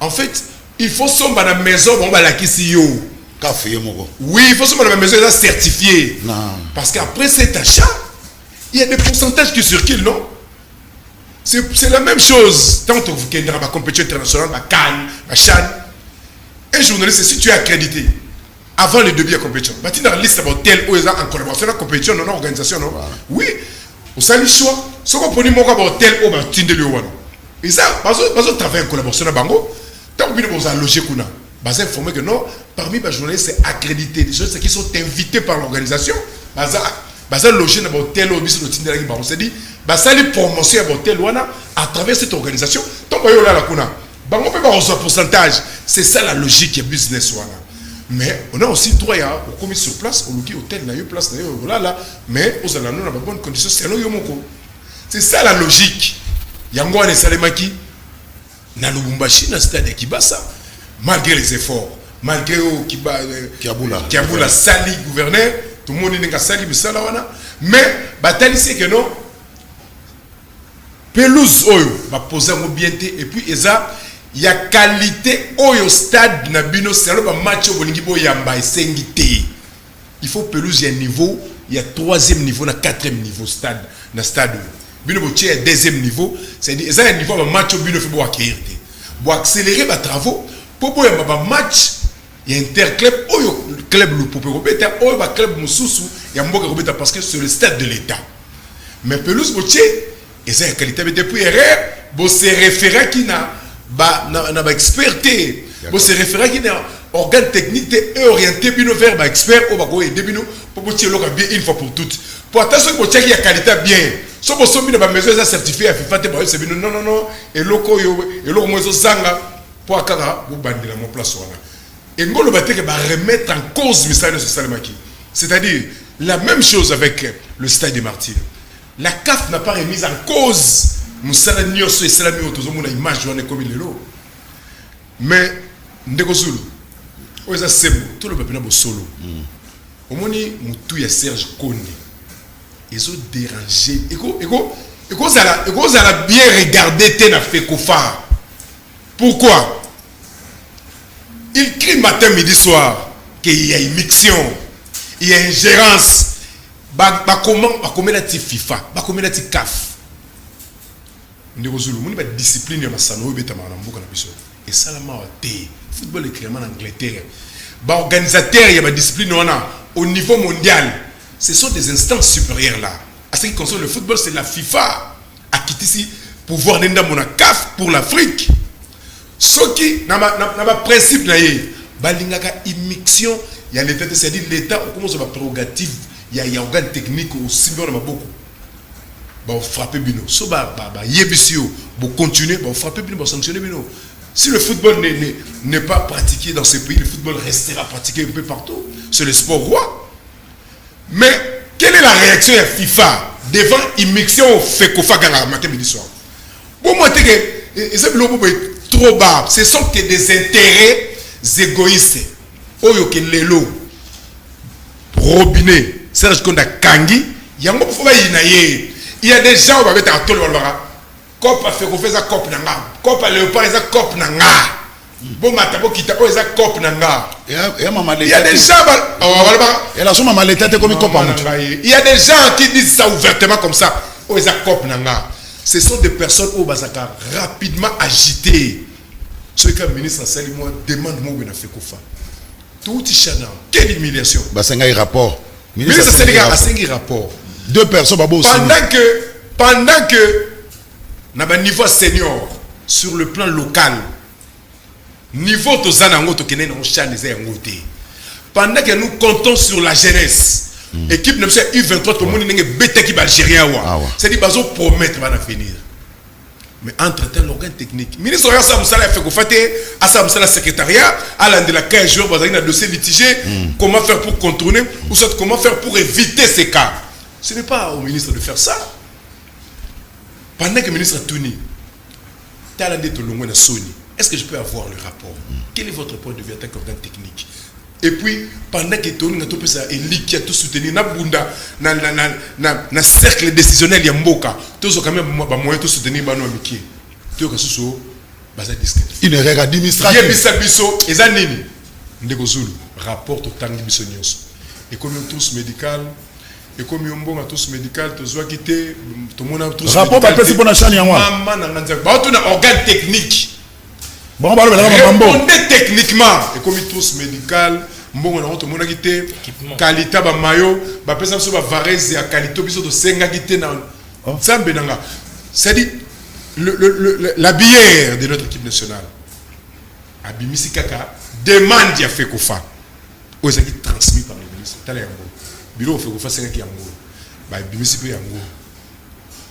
En fait, il faut sommer dans la maison, on va la kissi. Oui, il faut sommer dans la maison, il certifié. Parce qu'après cet achat, il y a des pourcentages qui circulent, non? C'est la même chose. Tant que vous êtes dans la compétition internationale, la Cannes, la Chan, un journaliste, si tu es accrédité, avant le début de la compétition, tu as dans la liste de tel ou en collaboration avec la compétition, non, organisation, non? Oui, vous avez le choix. Si vous prenez mon tel ou tu as le choix. Et ça, parce que travailler en collaboration avec Bango, tant que vous avez logé, vous avez informé que non, parmi les journalistes accrédités, des gens qui sont invités par l'organisation, vous avez logé dans tel ou on s'est dit, ça les promotion à travers cette organisation. Tant que vous avez la kuna, Bango peut avoir un pourcentage. C'est ça la logique du business. Mais on a aussi droit à commis sur place, on a hôtel, on a place, mais on a dans bonnes conditions. C'est ça la logique. Yango a Salemaki, na Lubumbashi, na stade Kibasa, malgré les efforts, malgré Kiaboula Sali, gouverneur, tout le monde est Sali, mais bataille c'est que non, pelouse oyo, va poser un bien et puis il y a qualité au stade Nabino, c'est un match au Bolingibo Yamba et Sengité. Il faut pelouse, il y a un niveau, il y a 3e niveau, 4e niveau stade, na stade. Bino Botier est 2e niveau, c'est-à-dire il y a un niveau de match au Bino Fibo accueillir. Pour accélérer les travaux, pour un match, il y a interclub, le club le Popé il y a club Moussoussou, il y a un club parce que c'est le stade de l'État. Mais pelouse Botier, il y a une qualité, mais depuis il se réfère qui n'a pas experté, il se réfère qui n'a organe technique orienté vers expert au bago et débino pour Botier bien une fois pour toutes. Pour attention que Botier qui a qualité bien. Si vous avez une maison certifiée à FIFA, non, et loko mozo zanga pour akara vous bandez la mon place. Et nous le bateau va remettre en cause Missale Salemaki. C'est-à-dire la même chose avec le stade des Martyrs. La CAF n'a pas remis en cause Moussala Nyoso et Salami Otozo mon image comme il est là. Mais Ndegozulu, oza sembo, tout le peuple n'a pas solo. Au moment où tout y Serge Kone. Ils ont dérangé. Ils ont bien regardé Tena Fekofa. Pourquoi? Il crie matin, midi, soir qu'il y a immixtion, il y a ingérence. Comment la FIFA, comment la CAF. Nous avons une discipline de Massano et ça la le football est clairement en Angleterre. Organisateur, il y a une discipline au niveau mondial. Ce sont des instances supérieures là. À ce qui concerne le football, c'est la FIFA à quitter ici pouvoir d'enda mon CAF pour l'Afrique. Ce qui n'a pas principe là, balingaka immixtion, il y a l'État, c'est-à-dire l'État commence à prérogative, il y a organe technique aussi bien beaucoup. Bon frapper bino, so yebisio, bon continuer, bon frapper bino, bon sanctionner bino. Si le football n'est pas pratiqué dans ce pays, le football restera pratiqué un peu partout. C'est le sport roi. Mais quelle est la réaction de FIFA devant l'immixtion FECOFA dans la matin midi soir? Bon, moi, c'est trop bas. Ce sont que des intérêts égoïstes. Oyo ke lelo, Robinet, Serge Konda Kangi, il y a des gens qui vont mettre à tout le monde. Cop a fait ça cop nanga. Cop a léopard ça cop nanga. Bon matabo kita o ça cop nanga. Il y a des gens et la somme maleta te comme cop. Il y a des gens qui disent ça ouvertement comme ça. O ça cop nanga. Ce sont des personnes au Bazaka rapidement agitées. Ce que le ministre Salimo demande moi na FECOFA. Tout chana. Quelle humiliation. Basenga rapport. Ministre Sénégal a 5 rapports. 2 personnes pendant que na niveau senior sur le plan local niveau tozana ngoto kenen on chaniser ngote pendant que nous comptons sur la jeunesse équipe de U23 tout le monde nenge bête qui algérien wa c'est dit bazo promettre va venir mais entre temps l'organe technique ministre ya ça musala fait ko faté à ça musala secrétariat à l'un de la 15 jours bazali na dossier litigé comment faire pour contourner ou soit comment faire pour éviter ces cas. Ce n'est pas au ministre de faire ça. Pendant que le ministre Touni, est-ce que je peux avoir le rapport? Quel est votre point de vue en tant qu'organe technique? Et puis, pendant que Touni a tout tout soutenu, na cercle décisionnel il y a Mboka, tous quand même moyen tout soutenir bano amitié. Tout que ce une règle administrative. Et ça nini? Ndegozulu rapport au tangi bisonyos. Économie tous médical. Et comme on a tous médical, tous quitté, tout le monde a tous rapport pas possible pour la chaîne en moi. Organe technique. Bon, bah répondez techniquement. Et comme tous médical, bon on a tout le monde a quitté. Qualité ba mayo, ba personne so ba varese à qualité biso de senga quitté na. Zambenanga. C'est-à-dire la bière de notre équipe nationale. Abimisi Kaka demande à FECOFA. Aux équipes transmis par le ministre. Bureau fait faire 5 yango ba bimisi pe yango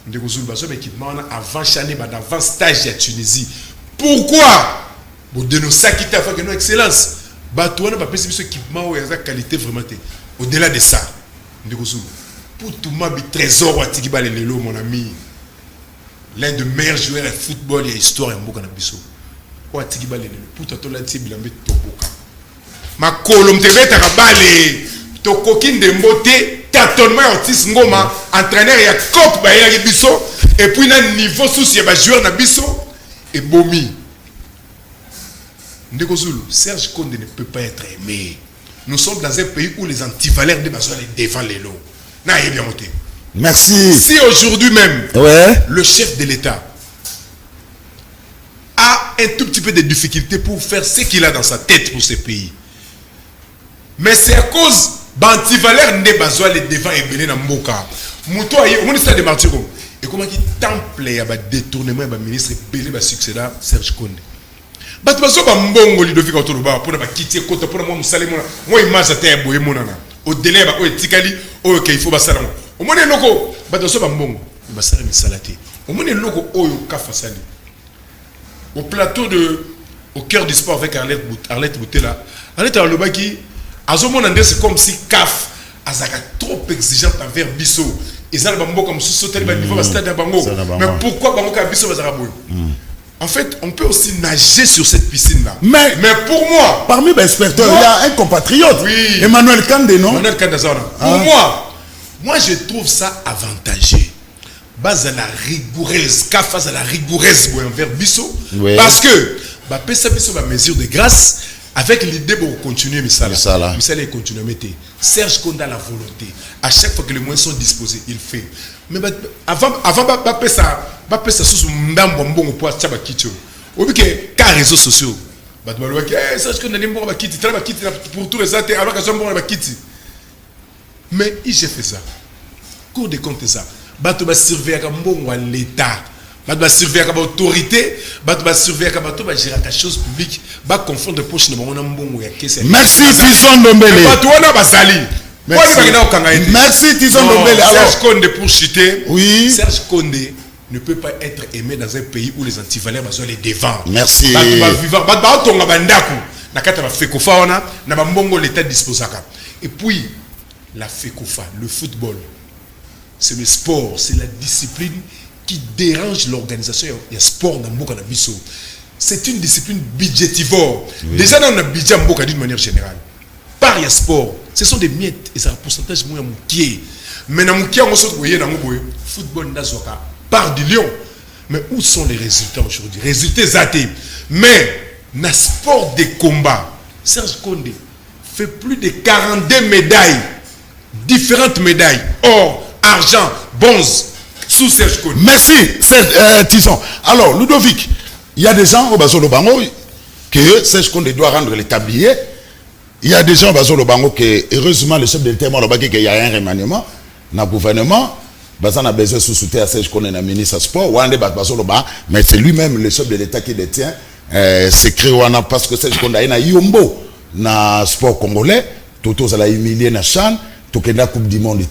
ndeko zulu baso équipement avant chané avant stage à Tunisie. Pourquoi bo dénoncer quitter afin que nos excellence ba toi na ba pesi biso équipement ou ya qualité vraiment au-delà de ça ndeko zulu pour tout ma bi trésor wa tiki ba lelo mon ami l'un des meilleurs joueurs de football et histoire en boka na biso wa tiki ba lelo pour toi la ti bilambe toboka ma kolom te beta ka balé Tokokin de Mbote, tâtonnement Otis Ngoma, entraîneur et cop Bayaki Bisso, et puis un niveau souci à joueur na Bisso, et Bomi. Ndekozulu, Serge Konde ne peut pas être aimé. Nous sommes dans un pays où les antivaleurs de besoin devant les lots. N'a bien monté. Merci. Si aujourd'hui même, le chef de l'État a un tout petit peu de difficultés pour faire ce qu'il a dans sa tête pour ce pays, mais c'est à cause d'antivaleurs ne besoin les devant et belé na mboka. Muto aye au ministère de Martiro. Et comment qui temple ya ba détournement ba ministre belé ba succédant Serge Konde. Ba baso ba mbongo Ludovic Otoloba pour ba quitter kota pour moi musale moi image ata boye monana. Au délai ba o etikali o ke il faut ba sala. Au mone loko ba baso ba mbongo ba sala misalate. Au mone loko oyo kafa sali. Au plateau au cœur du sport avec Arlette Boutela. Arlette Alobaki c'est comme si CAF a trop exigeante envers Bisso. Et ça, comme si niveau stade Bango. Mais pourquoi Bango Bisso va en fait, on peut aussi nager sur cette piscine-là. Mais pour moi, parmi les inspecteurs, il y a un compatriote. Oui. Emmanuel Kande, non? Emmanuel Kande, pour moi, je trouve ça avantageux. Base à la rigoureuse, CAF face à la rigoureuse envers Bisso. Oui. Parce que, Bisso va mesure de grâce. avec l'idée pour continuer Misala. Misala est continué à mettre. Serge Konde a la volonté. À chaque fois que les moyens sont disposés, il fait. Mais avant ça sous mbambo mbongo pour tchaba kitio. Obi que car réseaux sociaux. Batmalo que Serge Konde n'est pas kiti, travaille kiti pour tous les autres alors que j'aime bon kiti. Mais il j'ai fait ça. Cour des comptes ça. Bato ba surveiller comme mbongo à l'état. Bato ba surveiller comme autorité, bato ba surveiller comme bato ba gérer la chose publique, ba confondre poche de mbongo na mbongo ya kese. Merci Tison Ndombele. Bato wana bazali. Merci Tison Ndombele. Serge Konde pour chuter. Oui. Serge Konde ne peut pas être aimé dans un pays où les antivaleurs besoin les défendre. Merci. Et puis la FECOFA, le football, c'est le sport, c'est la discipline qui dérange l'organisation. Il y a sport dans Mboka Nabiso. C'est une discipline budgétivore. Oui. Déjà dans le budget Mboka d'une manière générale. Par il y a sport, ce sont des miettes et c'est un pourcentage moins moukier. Mais dans moukier on se trouve dans le football nazoka par du lion. Mais où sont les résultats aujourd'hui? Résultats athées. Mais dans le sport des combats, Serge Konde fait plus de 42 médailles. Différentes médailles. Or, argent, bronze, sous Serge Konde. Merci, Tison. Alors, Ludovic, il y a des gens au Bazolo Bango que Serge Konde doit rendre les tabliers. Il y a des gens au Bazolo Bango que, heureusement, le chef de l'État m'a dit qu'il y a un remaniement dans le gouvernement. Bazan a besoin de soutien à Serge Konde, ministre sport. Mais c'est lui-même le chef de l'État qui détient secret parce que Serge Konde a yombo na sport congolais. Toto a humilié na Chan. Tokenda Coupe du Monde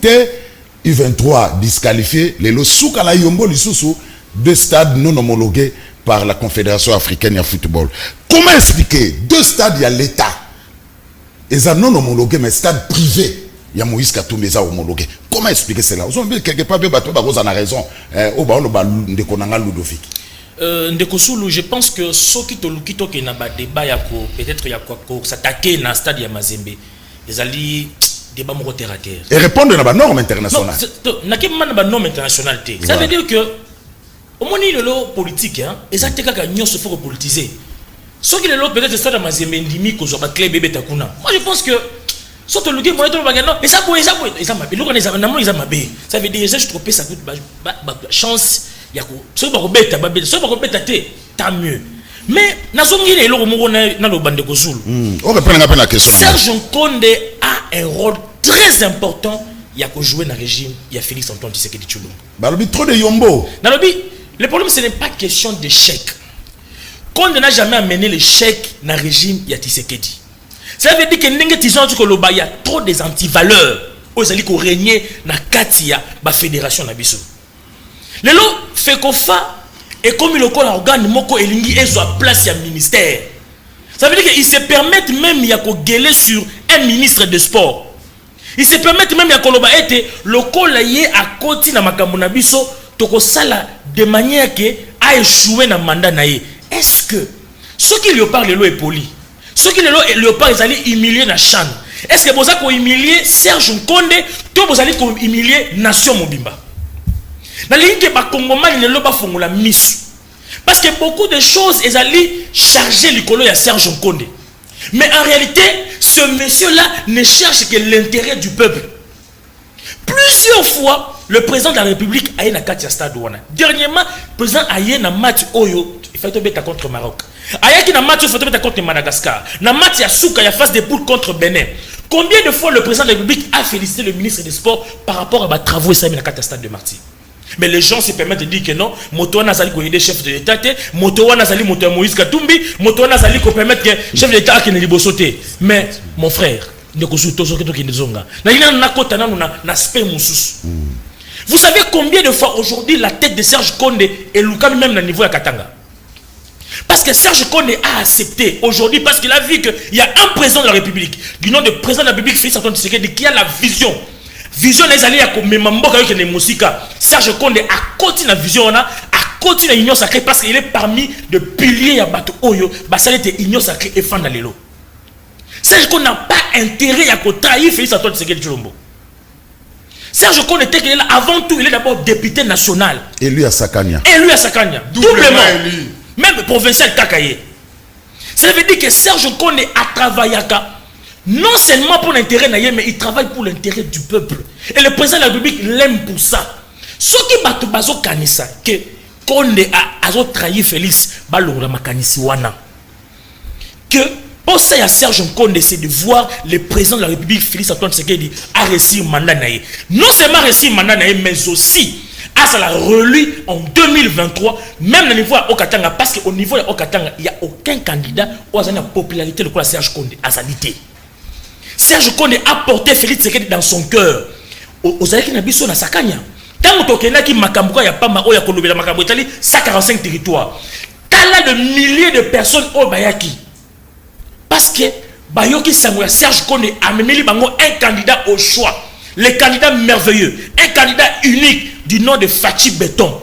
U23 disqualifié. Les Losouk à la yombo l'issoussou deux stades non homologués par la Confédération africaine de football. Comment expliquer deux stades il y a l'État et ça non homologué mais stade privé. Il y a Moïse Katumbi ça homologué. Comment expliquer cela? Vous avez quelque part vous en a raison. Au bas de Konanga Ludovic. Ndekosulu, je pense que ce qui te lukito qui n'a pas débat peut-être il y a quoi s'attaquer dans le stade de Mazembe. Les alliés débat mon terre à terre. Et répondre à la norme internationale. Non, n'a pas norme internationale. Ça veut dire que au moins il est politique hein. Et ça c'est quand nous se faut politiser. Ce qui est l'autre peut-être stade de Mazembe ndimi ko zo ba clé bébé takuna. Moi je pense que surtout le game, et ça peut, ça veut dire que je trouve que ça coûte chance. Il y a tant mieux. Mais Serge Konde a un rôle très important. Il y a jouer dans le régime. Il y a Félix Antoine Tshisekedi Tshilombo. Trop de yombo. Le problème ce n'est pas question d'échec. Konde n'a jamais amené l'échec dans le régime. Il y a Tshisekedi. Ça veut dire que il y a trop des antivaleurs aux alliés qui régner dans la fédération Nabiso. Le lot FECOFA est comme le corps organe moko elingi et soit place à ministère. Ça veut dire qu'ils se permettent même de gueuler sur un ministre de sport. Ils se permettent même de le col à côté de makambo Nabiso toko sala de manière que a échoué dans le mandat naïe. Est-ce que ceux qui lui parlent le est poli? Ceux qui le léopard ils allaient humilier la Chan. Est-ce que vous allez humilier Serge Konde? Toi vous allez humilier Nation Mobimba. Dans les que les Congolais ne l'ont pas fait la mise. Parce que beaucoup de choses ils allaient charger le colo à Serge Konde. Mais en réalité, ce monsieur-là ne cherche que l'intérêt du peuple. Plusieurs fois, le président de la République a été à Stade Ouana. Dernièrement, le président a été dans match Oyo, il fait tomber contre Maroc. Ayaki na match contre Madagascar. Na match ya Souka ya phase de poule contre Bénin. Combien de fois le président de la République a félicité le ministre des Sports par rapport à travaux et ça mis na stade de Marty? Mais les gens se permettent de dire que non, Motoana Zali ko aider chef de l'État, Motoana Zali Moto Moïse Katumbi, Motoana Zali ko permettre que chef de l'État qui ne libosoté. Mais mon frère, ne ko souto so ki ndezonga. Na ina na kota na na spé mususu. Vous savez combien de fois aujourd'hui la tête de Serge Konde est Luka même à niveau à Katanga? Parce que Serge Konde a accepté aujourd'hui, parce qu'il a vu qu'il y a un président de la République, du nom de président de la République, Félix Antoine Tshisekedi, qui a la vision. Vision des alliés à Serge Konde a continué la vision, a continué l'union sacrée, parce qu'il est parmi les piliers à Bato Oyo, Basalete union sacrée et fan d'Alelo. Serge Konde n'a pas intérêt à trahir Félix Antoine Tshisekedi Tshilombo. Serge Konde était là, avant tout, il est d'abord député national. Élu à Sakania. Doublement élu. Même provincial Kakaye. Ça veut dire que Serge Nkonde a travaillé non seulement pour l'intérêt naïe, mais il travaille pour l'intérêt du peuple. Et le président de la République l'aime pour ça. Ce qui bat bazo kanisa que Konde a trahi Félix balonga makanisi wana. Que pour ça, il y a Serge Nkonde, c'est de voir le président de la République, Félix Antoine Tshisekedi, a réussi mandat naïe. Non seulement réussi mandat naïe, mais aussi ça l'a relu en 2023, même au niveau de Okatanga, parce qu'au niveau de Okatanga, il n'y a aucun candidat qui a la popularité de quoi Serge Konde a habité. Serge Konde a porté Félix Tshisekedi dans son cœur. Aux Aleki Nabiso na Sakanya. Tant que Tokena qui Makambuka, il n'y a pas Oya Kolobela Makambo Italie, 145 territoires. T'as de milliers de personnes au Bayaki. Parce que Bayoki Samuel Serge Konde a mené un candidat au choix. Le candidat merveilleux, un candidat unique du nom de Fachi Béton.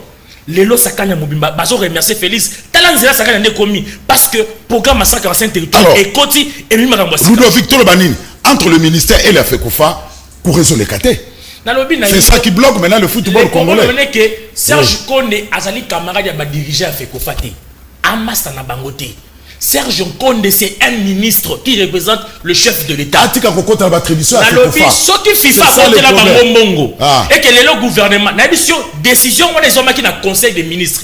Lelo Sakanya Mobimba, bazo remercier Félix. Talanzela Sakanya n'est commis parce que programme à 145 territoires et Koti et Mimarambouassi. Ludovic Tolobanini, entre le ministère et la FECOFA, pour résoudre les catés. C'est ça qui bloque maintenant le football congolais. Que Serge Konde Azali camarade a dirigé à FECOFA. Amasa na bangote. Serge Nkonde, c'est un ministre qui représente le chef de l'État. Et que le gouvernement, décision, les hommes qui ont conseil des ministres.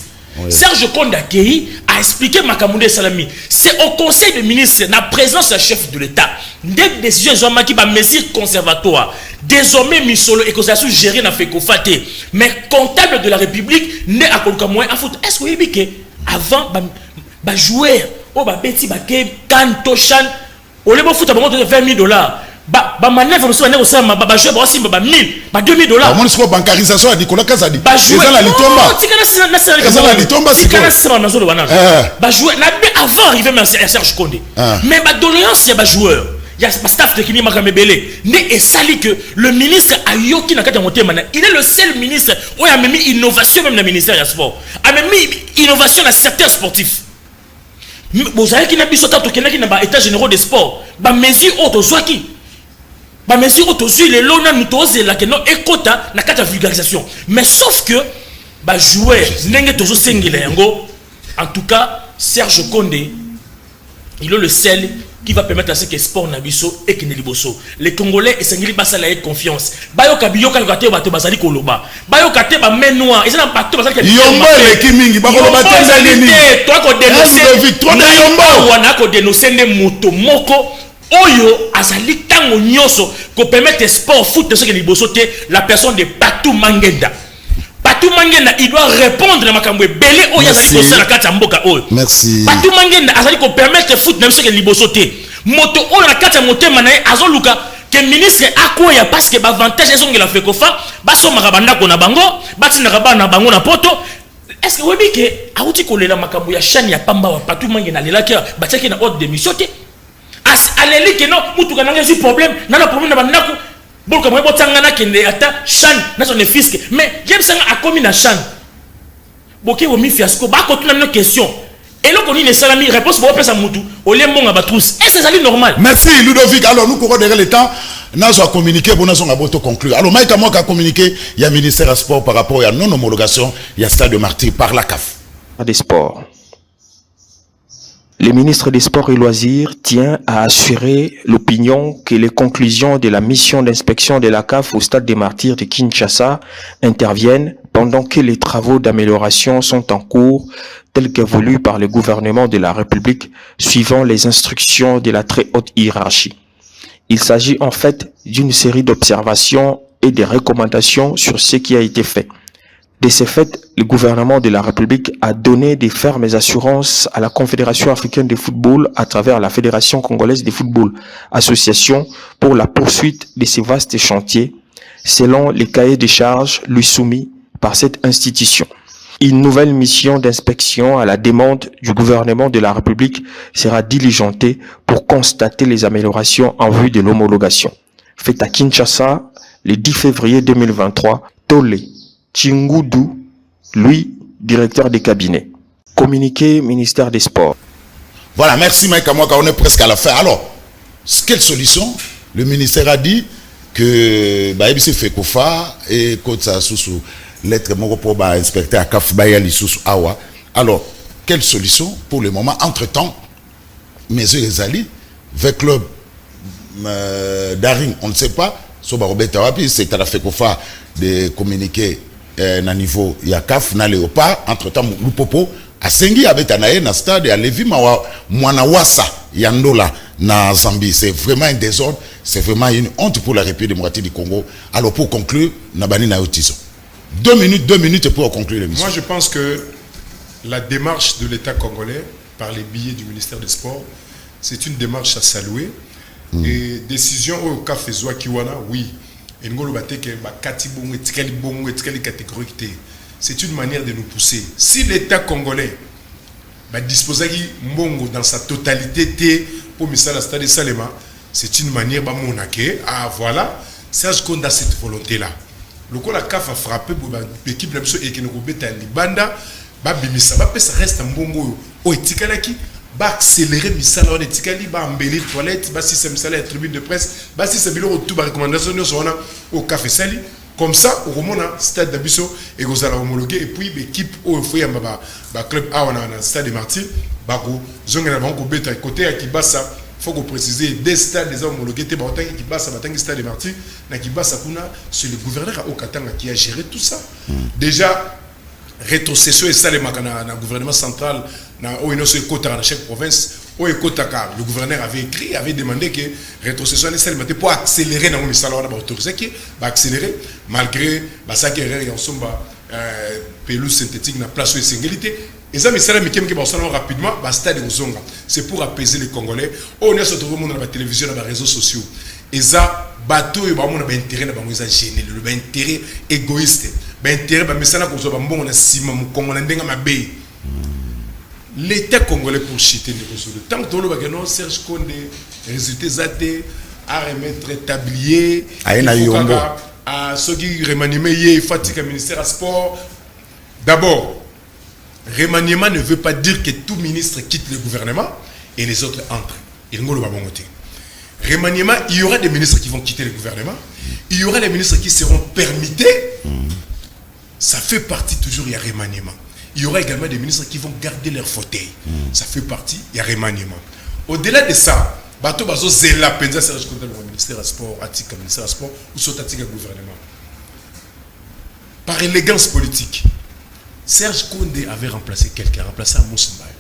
Serge Konde a expliqué Makamoudé Salami. C'est au conseil des ministres, la présence du chef de l'État. Des décisions, les hommes qui ont mesures conservatoires. Désormais, Misolo et Kosasu géré n'a fait qu'au faté. Mais comptable de la République, n'est à Kolkamoy à foot. Est-ce que vous avez dit avant, jouer oh bah petit bah Kanto Chan au lieu de foot à $20,000 bah manœuvre aussi manœuvre ça bah jouer bah aussi bah 1000 bah $2,000 on se bancarisation à Nicolas Kazadi bah jouer la litomba c'est la litomba c'est quand c'est ma maison de banane bah jouer avant arriver à Serge Konde mais bah doléance il y a bah joueur il y a ma staff technique Makamebele et sali que le ministre Ayoki Nakata Motemana il est le seul ministre où il a mis innovation même dans le ministère du sport a mis innovation dans certains sportifs. Vous savez qu'il y a des états généraux des sports. Bah mesure autozoaki. Bah mesure autozoaki les lois nous tosent là que non écota na carte de vulgarisation. Mais sauf que bah jouer n'engue tozo sengile yango. En tout cas Serge Konde il est le seul qui va permettre à ce que sport nabiso et kineliboso. Les Congolais et sengili basa la confiance. Bayo kabiyo kalgate bato basali koloba. Bayo kate ba menwa. Ils ont pas tout basali koloba. Yombo le kimingi ba koloba tenzali ni. Toi ko dénoncer victoire de Yombo. Wana ko dénoncer ne moto moko oyo azali tango nyoso ko permettre sport foot de ce que liboso te la personne de Patou Mangenda. Patou Mangenda il doit répondre à Makambwe belé oyo azali ko sala kati mboka oyo. Merci. Patou Mangenda azali ko permettre foot de ce que liboso te. Moto oyo na kati motema na azoluka que ministre akoya parce que ba avantage ezongi la FECOFA ba soma kabanda ko na bango batina kabana bango na poto. Est-ce que vous avez dit que Aouti Kolela Makambo ya Chani ya Pamba wa Patou Mangenda lelaki ba teki na ordre de mission te. As aleli que non mutuka nanga si problème na problème na bandako bolka mo botangana kende ata Chan na son fisc mais j'aime ça a commis na Chan. Boké wo mi fiasco ba ko tuna une question. Et là, on a une réponse pour faire Moutou. On est bon à Batous. Est-ce que c'est normal? Merci Ludovic. Alors, nous courons derrière le temps. Nous avons communiqué pour nous avons conclure. Alors, Mike Amok a communiqué. Il y a le ministère des Sports par rapport à non-homologation. Il y a Stade de Martyr par la CAF. Des sports. Le ministre des Sports et Loisirs tient à assurer l'opinion que les conclusions de la mission d'inspection de la CAF au Stade des Martyrs de Kinshasa interviennent pendant que les travaux d'amélioration sont en cours tels que voulus par le gouvernement de la République suivant les instructions de la très haute hiérarchie. Il s'agit en fait d'une série d'observations et de recommandations sur ce qui a été fait. De ce fait, le gouvernement de la République a donné des fermes assurances à la Confédération africaine de football à travers la Fédération congolaise de football, association pour la poursuite de ces vastes chantiers, selon les cahiers de charges lui soumis par cette institution. Une nouvelle mission d'inspection à la demande du gouvernement de la République sera diligentée pour constater les améliorations en vue de l'homologation. Fait à Kinshasa, le 10 février 2023, Tolé Chingoudou, lui, directeur des cabinets. Communiqué ministère des Sports. Voilà, merci Mike Amwaka, on est presque à la fin. Alors, quelle solution? Le ministère a dit que ABC FECOFA et Kotsa Sousou, lettre pour inspecteur à CAF Bayali Sousou Awa. Alors, quelle solution pour le moment? Entre-temps, mais ezali avec club Daring, on ne sait pas. C'est à la FECOFA de communiquer na niveau ya CAF na Léopard. Entre temps, Lupopo a sengi avec Anae na stade et a levi Mwanawasa Yandola na Zambie. C'est vraiment un désordre, c'est vraiment une honte pour la République démocratique du Congo. Alors pour conclure, Nabani na Otiso. 2 minutes pour conclure l'émission. Moi je pense que la démarche de l'État congolais par les billets du ministère des Sports, c'est une démarche à saluer. Et décision au cas faisant Kiwana, oui. C'est une manière de nous pousser. Si l'État congolais disposait Mbongo dans sa totalité pour Missala Stade Salema, c'est une manière de monaquer. Ah voilà, Serge Konde a cette volonté-là. Le coup la CAF a frappé pour l'équipe de l'Abso et qui nous rebête à Libanda, ça reste un Mbongo au Etikalaki. Va accélérer misala on etikali ba embellir toilette ba si c'est misala tribune de presse ba si c'est bilo tout ba recommandation nous on a au café sali comme ça au romona stade d'Abisso et gozala homologué et puis l'équipe au foyer ba club A on a stade des Martyrs ba ko zonga na banko beta côté à Kibasa faut qu'on préciser des stades des homologués te ba otangi Kibasa batangi stade des Martyrs na Kibasa kuna c'est le gouverneur au Katanga qui a géré tout ça déjà rétrocession et ça les makana na gouvernement central na oinoso ekota na chaque province o ekotaka le gouverneur avait écrit avait demandé que rétrocession et ça les pour accélérer na misala na ba autoriser que ba accélérer malgré ba ça que erreur en somba pelouse synthétique na place singulité et ça misala mikem ke ba sala rapidement ba stade ozonga c'est pour apaiser les Congolais on est sur tout le monde na ba télévision na ba réseaux sociaux et ça bateau ba mona ba intérêt na bango za gêner le ba intérêt égoïste ba intérêt ba misala ko zo ba mbongo na sima mu Congo na ndenga mabe. L'État congolais pour chiter les ressources. Tant que tout le monde Serge Konde, résultats zaté, à remettre tablier, à ceux qui remaniement il fatigue le ministère du Sport. D'abord, remaniement ne veut pas dire que tout ministre quitte le gouvernement et les autres entrent. Il ne va pas monter. Remaniement, il y aura des ministres qui vont quitter le gouvernement, il y aura des ministres qui seront permittés. Ça fait partie toujours, il y a remaniement. Il y aura également des ministres qui vont garder leur fauteuil. Ça fait partie, il y a remaniement. Au-delà de ça, Bato Bazo Zela Penza Serge Konde le ministère du Sport, Atika ministère du Sport, ou soit Atika gouvernement. Par élégance politique, Serge Konde avait remplacé quelqu'un, remplacé Amos Mbaye.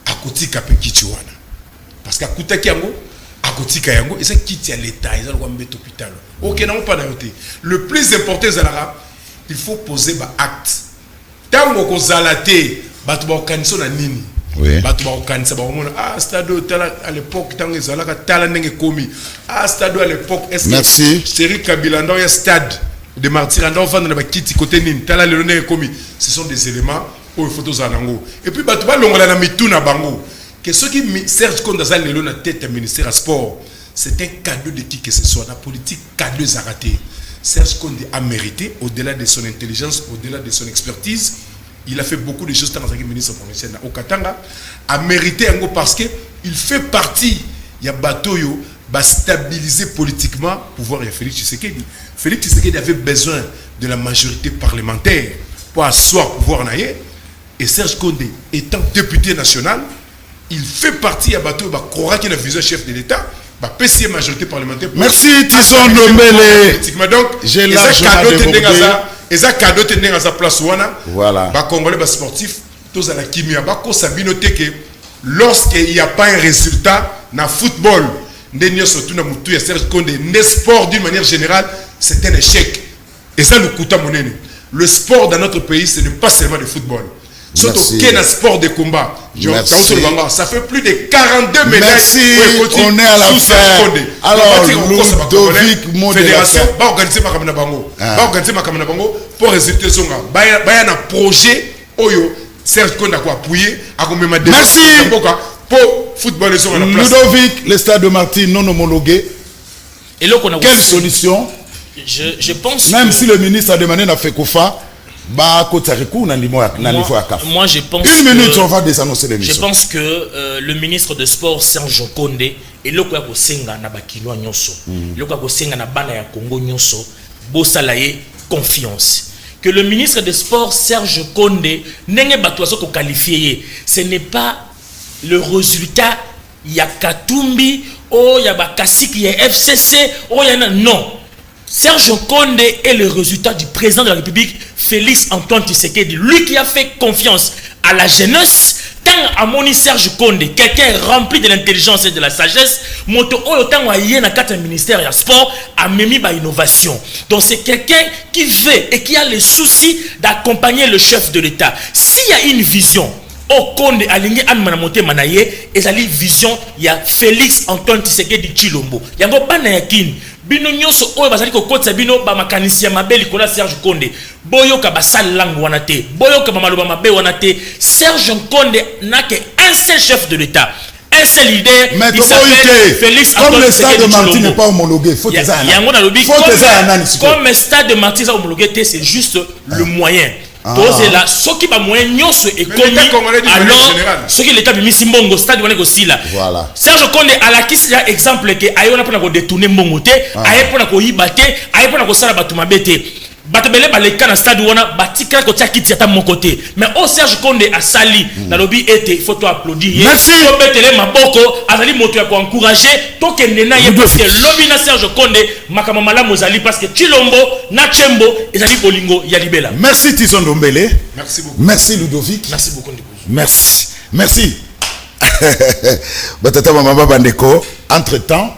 Akoti Kape Kichiwana. Parce qu'à Koutaki Yango, Akoti Kayango, et c'est Kiti à l'État, ils ont un hôpital. Ok, non, pas d'arrêter. Le plus important, c'est il faut poser un acte. Tango ko zalate batu ba kanso na nini batu ba kanisa ba mona stade à l'époque tango zalaka tala ndenge komi stade à l'époque est-ce série Kabila ndo ya stade de Martyrs ndo vendre na ba kiti côté nini tala le ndenge komi ce sont des éléments au photos zanango et puis batu ba longola na mituna bango que ceux qui Serge Konde za lelo na tête du ministère du Sport c'est un cadeau de qui que ce soit la politique cadeau zaraté. Serge Konde a mérité, au-delà de son intelligence, au-delà de son expertise, il a fait beaucoup de choses dans le ministre provincial au Katanga, a mérité parce qu'il fait partie, il y a Batoyo, va stabiliser politiquement le pouvoir de Félix Tshisekedi. Félix Tshisekedi avait besoin de la majorité parlementaire pour asseoir le pouvoir naïe, et Serge Konde, étant député national, il fait partie, il y a Batoyo, il croira qu'il est le chef de l'État. PC majorité parlementaire. Merci Tisson Dombele. Donc, j'ai largement débordé. Et ça cadeau tenir à sa place voilà. Ba Congolais ba sportif tous à la kimia ba ko sabinote que lorsqu'il n'y a pas un résultat na football, ndeni surtout na mutu ya Serge Konde, ne sport d'une manière générale, c'est un échec. Et ça le coûte à monnaie. Le sport dans notre pays, ce n'est pas seulement le football. Surtout qu'il y a un sport de combat. Ça fait plus de 42 médailles. Merci, on est à la fin. Alors, Ludovic, Fédération, va organiser ma caméra bango. Va organiser ma caméra bango pour résulter son gars. Il y a un projet, Oyo, Serge Konde a appuyé, a même ma merci. Pour football et sur la place. Ludovic, le stade de Martyrs non homologué. Et là, quelle solution? Je pense. Même si le ministre a demandé à FECOFA. Moi, je pense une minute, on va désannoncer l'émission. Je pense que le ministre de Sport, Serge Konde, et le quoi que Senga na bakilo nyonso, le quoi que Senga na bana ya Congo nyonso, bosalaye confiance. Que le ministre de Sport, Serge Konde, n'enge batouaso ko qualifié, ce n'est pas le résultat il y a Katumbi, oh il y a Bakasiki, il y a FCC, oh il y a non. Serge Konde est le résultat du président de la République, Félix Antoine Tshisekedi, lui qui a fait confiance à la jeunesse. Tant à moni Serge Konde, quelqu'un rempli de l'intelligence et de la sagesse, moto autant à yé na quatre ministère ya sport a memi ba innovation. Donc c'est quelqu'un qui veut et qui a le souci d'accompagner le chef de l'État. S'il y a une vision, au Konde alingi amana monte manaye, ezali vision ya Félix Antoine Tshisekedi Tshilombo. Yango bana yakini bino nyonso oyo bazali kokotisa bino ba makanisi ya mabe likola Serge Konde boyoka basal langue wana te boyoka ba maloba mabe wana te. Serge Konde n'a qu'un seul chef de l'État, un seul leader, il s'appelle Félix Antoine. Comme le stade de Marty n'est pas homologué, faut que ça comme le stade de Marty est homologué, c'est juste le moyen. Posez là, ce qui va moyen nyonso est commis alors ce qui l'État bimisi mbongo stade wana ko sila. Voilà. Serge Konde à la kisi ya exemple que ayona pona ko détourner mbongo te, aye pona ko yibate, aye pona ko sala batu mabete. Batebele ba le kana stade wana batika ko tia kiti ata mon côté. Mais au Serge Konde a sali na lobby était il faut to applaudir. Merci. To betele maboko azali moto ya ko encourager to kende na ye parce que lobby na Serge Konde makama malamu zali parce que Tshilombo na Tshembo ezali bolingo ya libela. Merci Tison Ndombele. Merci beaucoup. Merci Ludovic. Merci beaucoup Ndeko. Merci. Merci. Batata mama bandeko, entre-temps,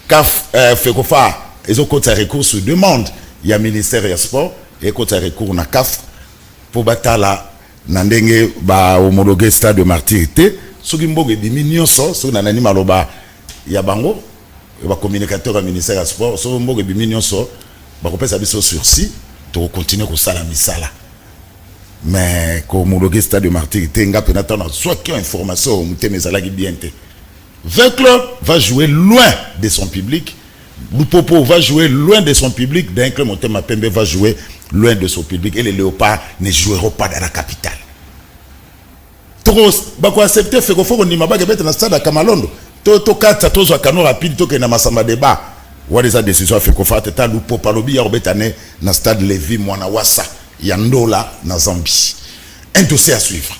CAF Fekofa, ils ont côté recours sur demande. Il y a ministère des Sports et côté recours na CAF pour batala nandenge ba homologué stade de Martyr-té. Soki mboge bimi nyonso, soki nanani maloba ya bango, ba communicateur au ministère des Sports, soki mboge bimi nyonso, ba kopesa biso sursis, to continuer ko sala misala. Mais ko homologué stade de Martyr-té nga penata na soit qui information muteme zalaki bien té. 20 clubs va jouer loin de son public. Lupopo va jouer loin de son public. D'un club Motema Pembe va jouer loin de son public. Et les Léopards ne joueront pas dans la capitale. Trop, bako accepter fait qu'il faut qu'on y m'a pas dans le stade à Kamalondo. To kata tozo à Kano rapide to que na masamba débat. Ou des décisions fait qu'on fait tata Lupopo lobi ya obetane na stade Levi Mwana Wassa Yandola na Zambie. Un dossier à suivre.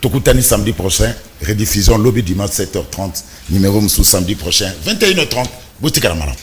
Tokutani samedi prochain, rediffusion lobby dimanche 7h30, numéro sous samedi prochain 21h30. Boutique à la malam.